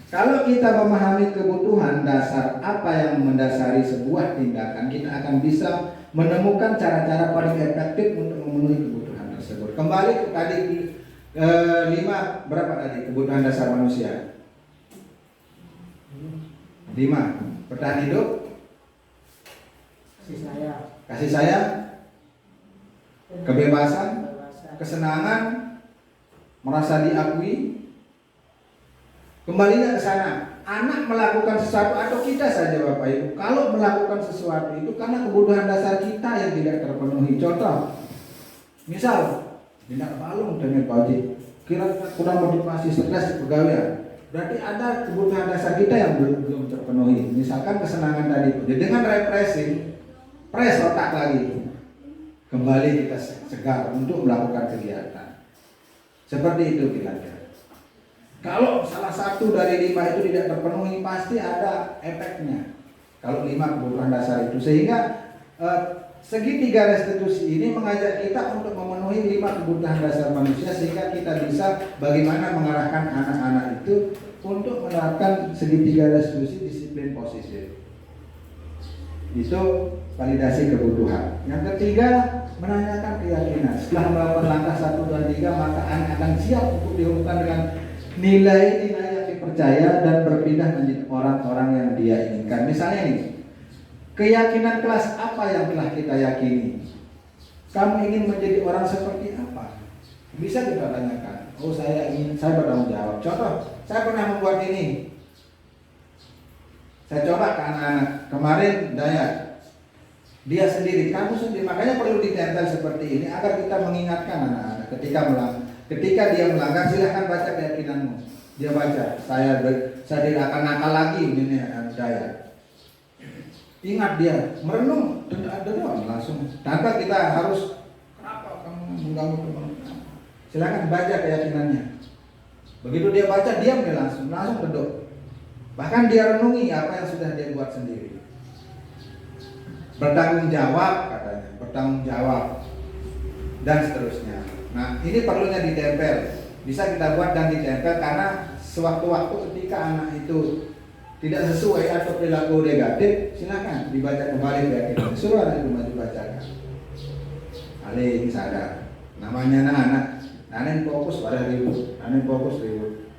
Kalau kita memahami kebutuhan dasar apa yang mendasari sebuah tindakan, kita akan bisa menemukan cara-cara paling efektif untuk memenuhi kebutuhan tersebut. Kembali ke tadi 5 berapa tadi kebutuhan dasar manusia? 5. Bertahan hidup, kasih sayang, kebebasan, kesenangan, merasa diakui. Kembalinya ke sana. Anak melakukan sesuatu atau kita saja Bapak Ibu, kalau melakukan sesuatu itu karena kebutuhan dasar kita yang tidak terpenuhi. Contoh, misal tidak balung dengan Pak, kira kurang motivasi, stres di pegawaian. Berarti ada kebutuhan dasar kita yang belum terpenuhi. Misalkan kesenangan tadi, dengan refreshing, press otak lagi. Kembali kita segar untuk melakukan kegiatan. Seperti itu kira-kira. Kalau salah satu dari 5 itu tidak terpenuhi, pasti ada efeknya. Kalau 5 kebutuhan dasar itu, sehingga segitiga restitusi ini mengajak kita untuk memenuhi 5 kebutuhan dasar manusia, sehingga kita bisa bagaimana mengarahkan anak-anak itu untuk menerapkan segitiga restitusi disiplin positif. Itu validasi kebutuhan. Yang ketiga, menanyakan keyakinan. Setelah melakukan langkah 1 dan 3, maka anak akan siap untuk dihubungkan dengan nilai-nilai yang dipercaya dan berpindah menjadi orang-orang yang dia inginkan. Misalnya nih, keyakinan kelas apa yang telah kita yakini? Kamu ingin menjadi orang seperti apa? Bisa kita tanyakan. Oh, saya bertanggung jawab. Contoh, saya pernah membuat ini. Saya coba ke anak-anak. Kemarin Dayat, dia sendiri, kamu sendiri. Makanya perlu ditempel seperti ini agar kita mengingatkan anak-anak ketika dia melanggar, silahkan baca keyakinanmu. Dia baca, saya tidak akan nakal lagi ini Dayat. Ingat dia merenung, langsung. Tanpa kita harus, kenapa kamu mengganggu teman? Silahkan baca keyakinannya. Begitu dia baca, diam dia langsung reduk. Bahkan dia renungi apa yang sudah dia buat sendiri. Bertanggung jawab katanya, bertanggung jawab dan seterusnya. Nah, ini perlunya ditempel. Bisa kita buat dan ditempel karena sewaktu-waktu ketika anak itu tidak sesuai atau perilaku negatif, silakan dibaca kembali keyakinan. Suruh anak itu maju bacakan. Aling sadar. Namanya anak-anak. Anak fokus pada ribut. Anak fokus ribut.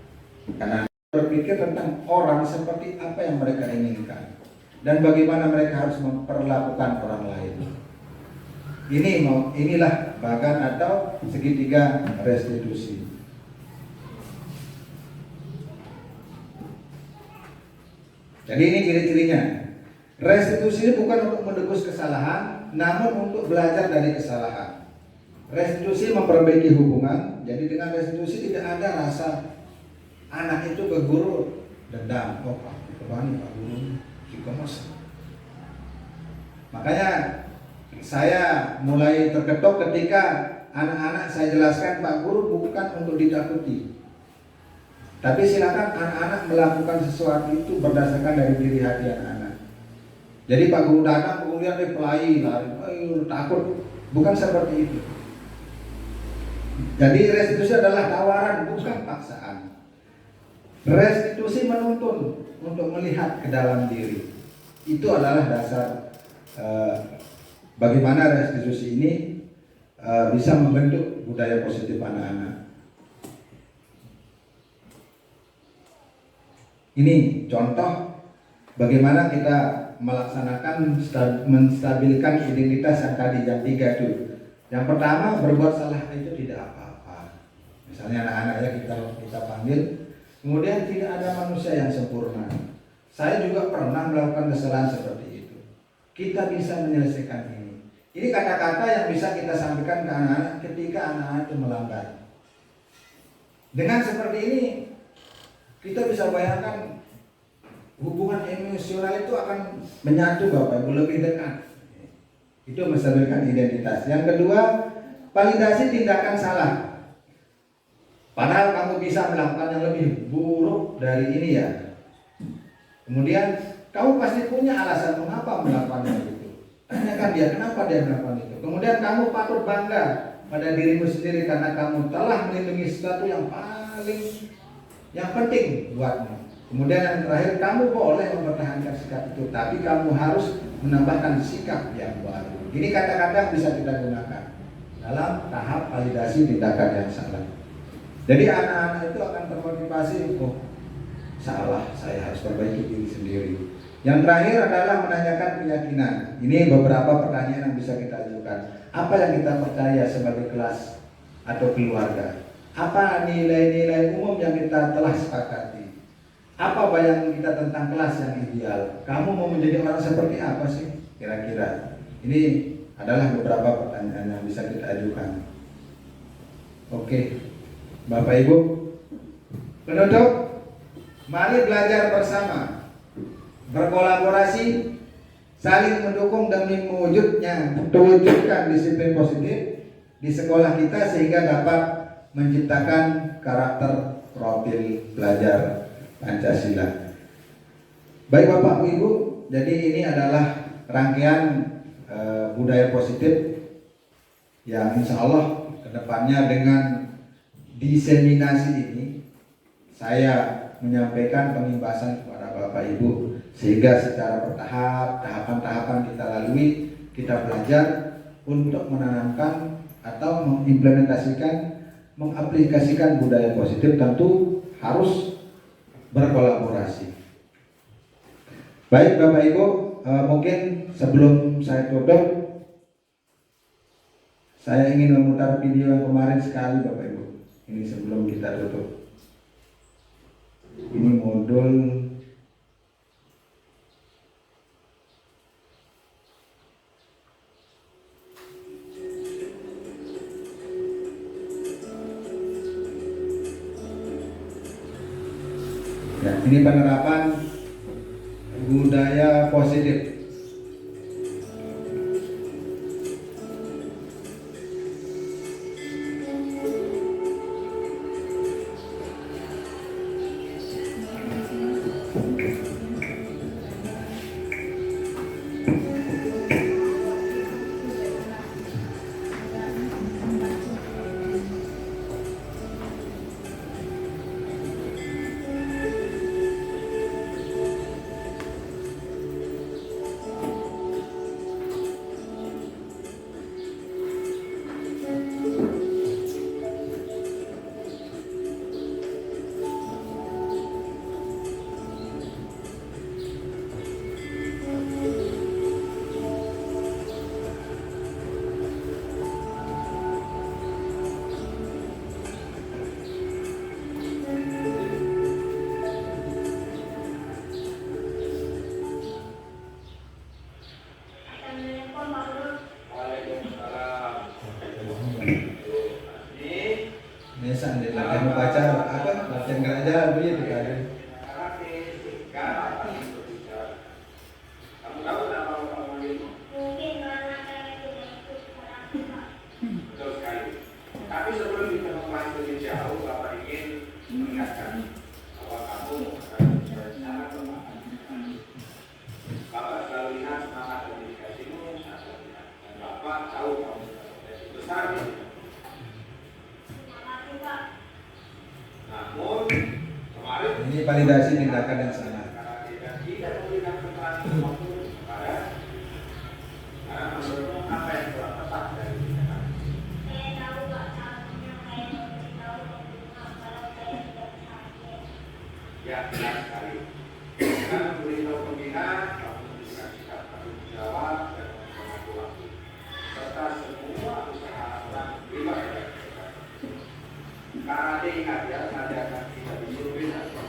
Karena berpikir berpikir tentang orang seperti apa yang mereka inginkan dan bagaimana mereka harus memperlakukan orang lain. Inilah bagan atau segitiga restitusi. Jadi ini ciri-cirinya. Restitusi ini bukan untuk menebus kesalahan, namun untuk belajar dari kesalahan. Restitusi memperbaiki hubungan. Jadi dengan restitusi tidak ada rasa anak itu ke guru dendam. Oh Pak, kebani Pak Guru, psikomas. Makanya saya mulai terketuk ketika anak-anak saya jelaskan, Pak Guru bukan untuk ditakuti, tapi silakan anak-anak melakukan sesuatu itu berdasarkan dari diri hati anak-anak. Jadi Pak Guru datang kemudian pelai lari, takut, bukan seperti itu. Jadi restitusi adalah tawaran, bukan paksaan. Restitusi menuntun untuk melihat ke dalam diri. Itu adalah dasar bagaimana restitusi ini bisa membentuk budaya positif anak-anak. Ini contoh bagaimana kita melaksanakan menstabilkan identitas yang tadi yang 3 itu. Yang pertama, berbuat salah itu tidak apa-apa. Misalnya anak-anaknya kita panggil, kemudian tidak ada manusia yang sempurna. Saya juga pernah melakukan kesalahan seperti itu. Kita bisa menyelesaikan ini. Ini kata-kata yang bisa kita sampaikan ke anak-anak ketika anak-anak itu melanggar. Dengan seperti ini, kita bisa bayangkan hubungan emosional itu akan menyatu Bapak Ibu, lebih dekat. Itu menstabilkan identitas. Yang kedua, validasi tindakan salah. Padahal kamu bisa melakukan yang lebih buruk dari ini ya. Kemudian kamu pasti punya alasan mengapa melakukan itu. Tanyakan dia kenapa dia melakukan itu. Kemudian kamu patut bangga pada dirimu sendiri karena kamu telah melindungi sesuatu yang penting buatmu. Kemudian yang terakhir, kamu boleh mempertahankan sikap itu, tapi kamu harus menambahkan sikap yang baru. Ini kata-kata yang bisa kita gunakan dalam tahap validasi tindakan yang salah. Jadi anak-anak itu akan termotivasi, oh salah, saya harus perbaiki diri sendiri. Yang terakhir adalah menanyakan keyakinan. Ini beberapa pertanyaan yang bisa kita ajukan. Apa yang kita percaya sebagai kelas atau keluarga? Apa nilai-nilai umum yang kita telah sepakati? Apa bayangan kita tentang kelas yang ideal? Kamu mau menjadi orang seperti apa sih kira-kira? Ini adalah beberapa pertanyaan yang bisa kita ajukan. Oke, Bapak Ibu, penutup, mari belajar bersama, berkolaborasi, saling mendukung demi mewujudkan disiplin positif di sekolah kita sehingga dapat menciptakan karakter profil pelajar Pancasila. Baik Bapak Ibu, jadi ini adalah rangkaian budaya positif yang insya Allah kedepannya dengan diseminasi ini saya menyampaikan pengimbasan kepada Bapak Ibu sehingga secara bertahap, tahapan-tahapan kita lalui, kita belajar untuk menanamkan atau mengimplementasikan, mengaplikasikan budaya positif tentu harus berkolaborasi. Baik Bapak Ibu, mungkin sebelum saya tutup, saya ingin memutar video yang kemarin sekali Bapak Ibu. Ini sebelum kita tutup. Ini modul ya, ini penerapan budaya positif. Biasa nih latihan upacara apa? Latihan kerajaan begitu kan? Betul sekali. Tapi sebelum kita membahas lebih jauh, Bapak ingin mengingatkan bahwa kamu sangat bermanfaat. Bapak selalu lihat semangat dedikasimu, dan Bapak tahu kamu potensi besar. Namun kemarin Ini validasi tindakan yang salah. karena tidak memberikan keterangan waktu kepada karena menurutmu apa yang kurang tepat dari tindakan? Ya, benar sekali. Karena memberitahu pembina, kamu menunjukkan sikap tanggung jawab dan mengaku waktu, serta semua usaha orang pribadi dan mereka. Karena dia ingat ya, nanti akan tidak disuruhin atau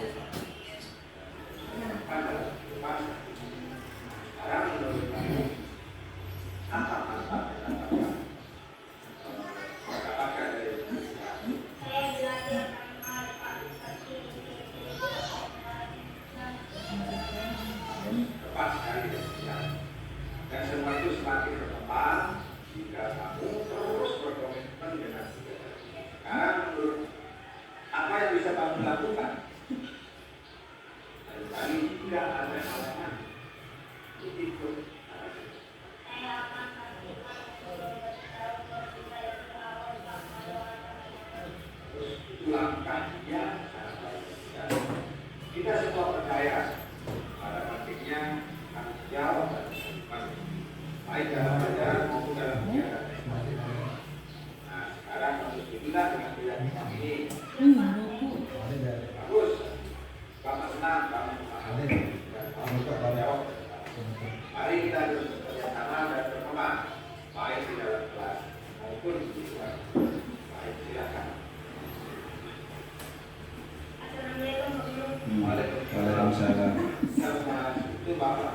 adalah lepas. Sekarang menurut kamu, apa manfaat yang dapatkan dari usaha? Tepat sekali ya. Dan semua itu semakin berkembang jika kamu terus berkomitmen dengan kegiatan. Sekarang menurut apa yang bisa kamu lakukan? Dan kali jika ada halangan, ikut. Itu langkah yang sangat baik. Dan kita semua percaya pada pentingnya tanggung jawab dan komitmen, baik dalam ajaran maupun dalam kegiatan. Nah, sekarang alhamdulillah dengan keyakinan ini bagus. Bapak senang kamu memahami dan kamu bertanggung jawab. Mari kita bekerja sama dan berkembang, baik di dalam kelas maupun di luar. Baik, silakan. Waalaikumsalam. Itu Bapak.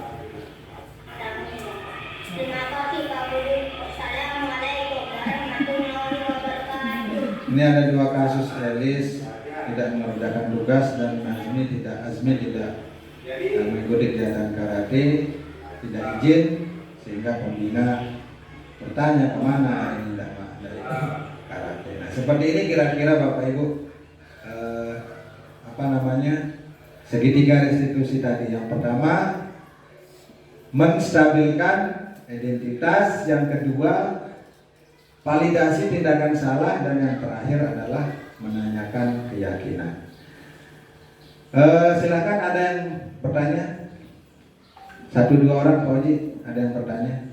Terima kasih Pak Guru. Assalamualaikum warahmatullahi wabarakatuh. Ini ada dua kasus Elis tidak mengerjakan tugas dan Azmi tidak mengikuti kegiatan karate, tidak izin, sehingga pembina bertanya kemana ini dari karate. Nah, seperti ini kira-kira Bapak Ibu segitiga restitusi tadi. Yang pertama menstabilkan identitas, yang kedua validasi tindakan salah, dan yang terakhir adalah menanyakan keyakinan. Silakan ada yang bertanya? 1-2 orang, Pak Oji, ada yang bertanya?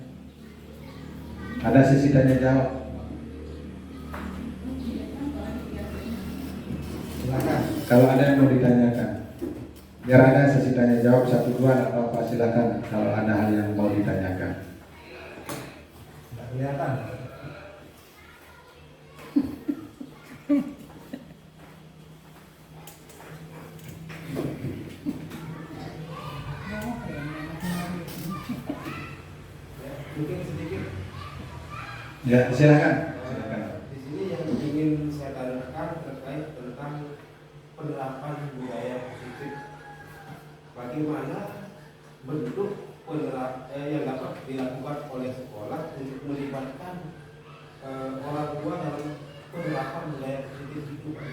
Ada sesi tanya jawab? Silakan. Kalau ada yang mau ditanyakan, biar ada sesi tanya jawab 1-2 atau apa, silakan. Kalau ada hal yang mau ditanyakan. Tidak kelihatan. Mungkin sedikit. Ya, silakan. Di sini yang ingin saya tanyakan terkait tentang penerapan budaya positif. Bagaimana bentuk yang dapat dilakukan oleh sekolah untuk melibatkan orang tua dalam penerapan budaya positif itu, Pak?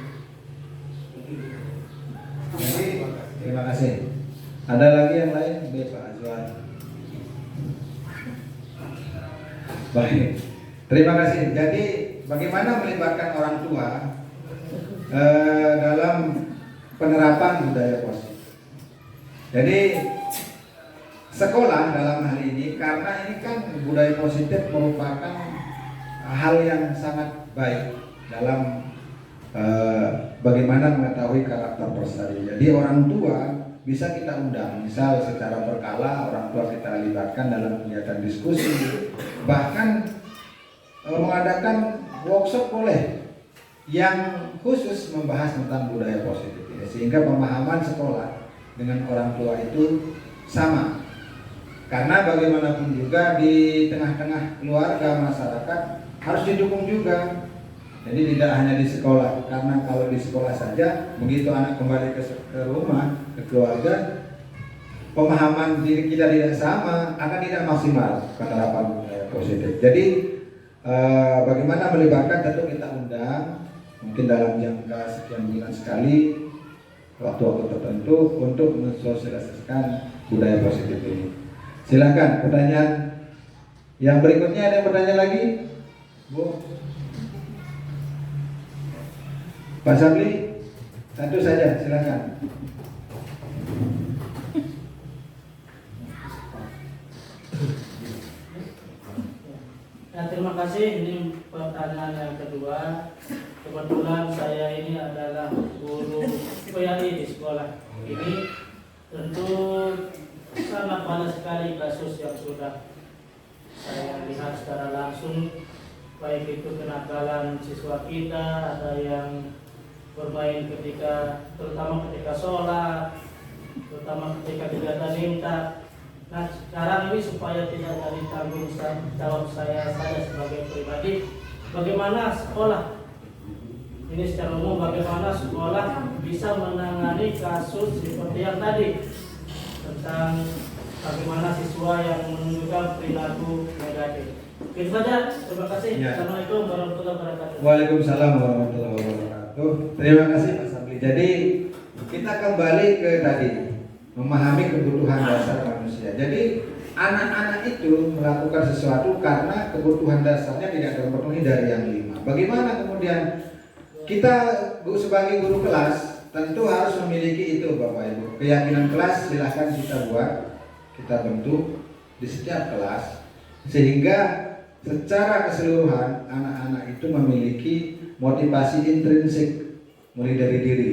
Mungkin itu. Jadi, terima kasih. Ada lagi yang lain? Pak Azwan. Baik, terima kasih. Jadi bagaimana melibatkan orang tua dalam penerapan budaya positif? Jadi sekolah dalam hal ini, karena ini kan budaya positif merupakan hal yang sangat baik dalam bagaimana mengetahui karakter prestasi. Jadi orang tua bisa kita undang, misal secara berkala orang tua kita libatkan dalam kegiatan diskusi, bahkan mengadakan workshop boleh yang khusus membahas tentang budaya positif ini, sehingga pemahaman sekolah dengan orang tua itu sama. Karena bagaimanapun juga di tengah-tengah keluarga masyarakat harus didukung juga. Jadi tidak hanya di sekolah, karena kalau di sekolah saja begitu anak kembali ke rumah, ke keluarga, pemahaman diri kita tidak sama, akan tidak maksimal penerapan budaya positif. Jadi bagaimana melibatkan, tentu kita undang mungkin dalam jangka sekian bulan sekali, waktu-waktu tertentu untuk mensosialisasikan budaya positif ini. Silakan pertanyaan yang berikutnya, ada yang bertanya lagi, Bu? Pak Sabli, satu saja, silakan. Ya, terima kasih. Ini pertanyaan yang kedua. Kebetulan saya ini adalah guru PAI di sekolah ini. Tentu sangat banyak sekali kasus yang sudah saya lihat secara langsung, baik itu kenakalan siswa kita, ada yang bermain terutama ketika sholat, terutama ketika kegiatan imsak. Nah, sekarang ini supaya tidak jadi tanggung jawab saya sebagai pribadi, bagaimana sekolah ini secara umum, bagaimana sekolah bisa menangani kasus seperti yang tadi tentang bagaimana siswa yang menunjukkan perilaku negatif. Itu saja, terima kasih. Assalamualaikum warahmatullahi wabarakatuh. Waalaikumsalam warahmatullahi wabarakatuh. Terima kasih Pak Sabli. Jadi kita kembali ke tadi, memahami kebutuhan dasar manusia. Jadi anak-anak itu melakukan sesuatu karena kebutuhan dasarnya tidak terpenuhi dari yang 5. Bagaimana kemudian kita sebagai guru kelas tentu harus memiliki itu Bapak Ibu. Keyakinan kelas silahkan kita buat, kita bentuk di setiap kelas, sehingga secara keseluruhan anak-anak itu memiliki motivasi intrinsik mulai dari diri,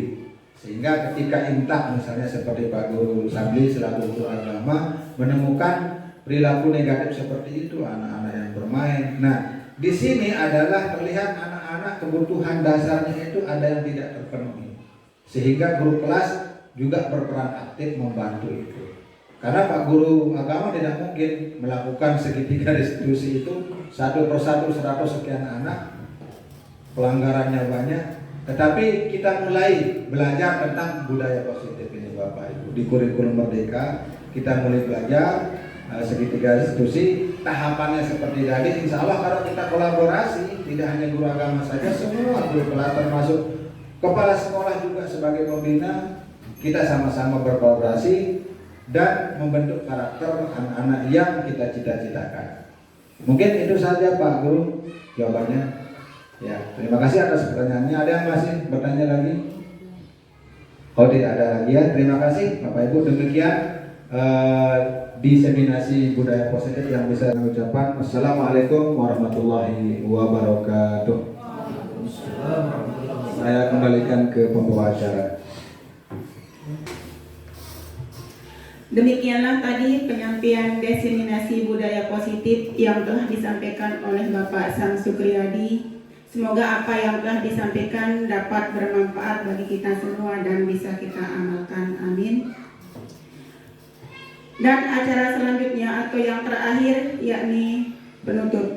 sehingga ketika imtak misalnya seperti Pak Guru Sabli selaku guru agama menemukan perilaku negatif seperti itu anak-anak yang bermain. Nah, di sini adalah terlihat anak-anak kebutuhan dasarnya itu ada yang tidak terpenuhi, sehingga guru kelas juga berperan aktif membantu itu. Karena Pak Guru agama tidak mungkin melakukan segitiga restitusi itu satu persatu 100 sekian anak, pelanggarannya banyak. Tetapi kita mulai belajar tentang budaya positif ini Bapak Ibu. Di kurikulum Merdeka kita mulai belajar segitiga restitusi. Tahapannya seperti tadi, insya Allah kalau kita kolaborasi, tidak hanya guru agama saja, semua guru kelas termasuk kepala sekolah juga sebagai pembina, kita sama-sama berkolaborasi dan membentuk karakter anak-anak yang kita cita-citakan. Mungkin itu saja Pak Guru jawabannya. Ya, terima kasih atas pertanyaannya. Ada yang masih bertanya lagi? Oh, tidak ada lagi ya. Terima kasih Bapak Ibu. Demikian diseminasi budaya positif yang bisa saya ucapkan. Wassalamualaikum warahmatullahi wabarakatuh. Saya kembalikan ke pembawa acara. Demikianlah tadi penyampaian diseminasi budaya positif yang telah disampaikan oleh Bapak Sam Sukriyadi. Semoga apa yang telah disampaikan dapat bermanfaat bagi kita semua dan bisa kita amalkan. Amin. Dan acara selanjutnya atau yang terakhir yakni penutup.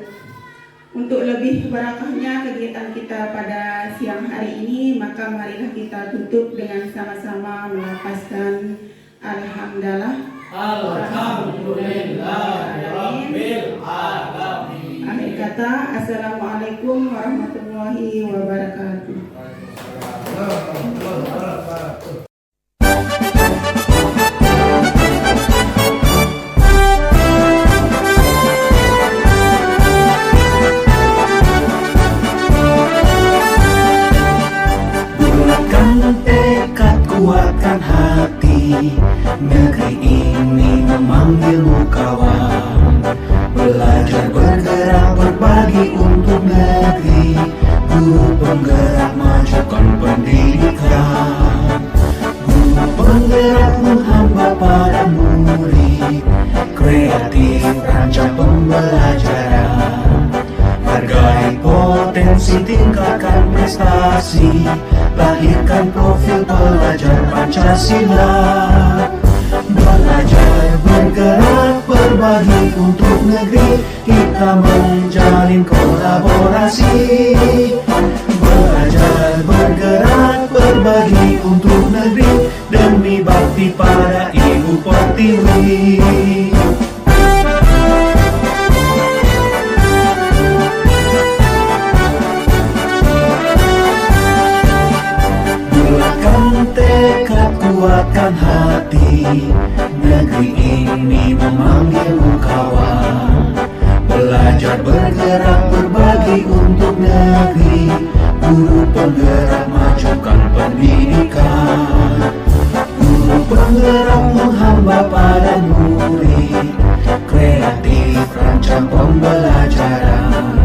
Untuk lebih barakahnya kegiatan kita pada siang hari ini, maka marilah kita tutup dengan sama-sama melafazkan Alhamdulillah. Alhamdulillahirabbil alamin. Akhir kata, Assalamualaikum warahmatullahi wabarakatuh. Bulatkan tekad, kuatkan hati, negeri ini memanggilmu kawan. Belajar bergerak berbagi untuk negeri, guru penggerak majukan pendidikan. Guru penggerak menghamba pada murid, kreatif rancang pembelajaran. Hargai potensi, tingkatkan prestasi, lahirkan profil pelajar Pancasila. Belajar bergerak berbagi berbagi untuk negeri. Kita menjalin kolaborasi, belajar bergerak berbagi untuk negeri, demi bakti pada Ibu Pertiwi. Bulatkan tekad, kuatkan hati, negeri ini memanggilmu kawan. Belajar bergerak berbagi untuk negeri, guru penggerak majukan pendidikan. Guru penggerak menghamba pada murid, kreatif rancang pembelajaran.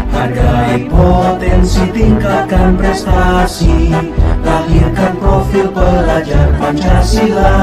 Hargai potensi, tingkatkan prestasi, lahirkan profil pelajar Pancasila.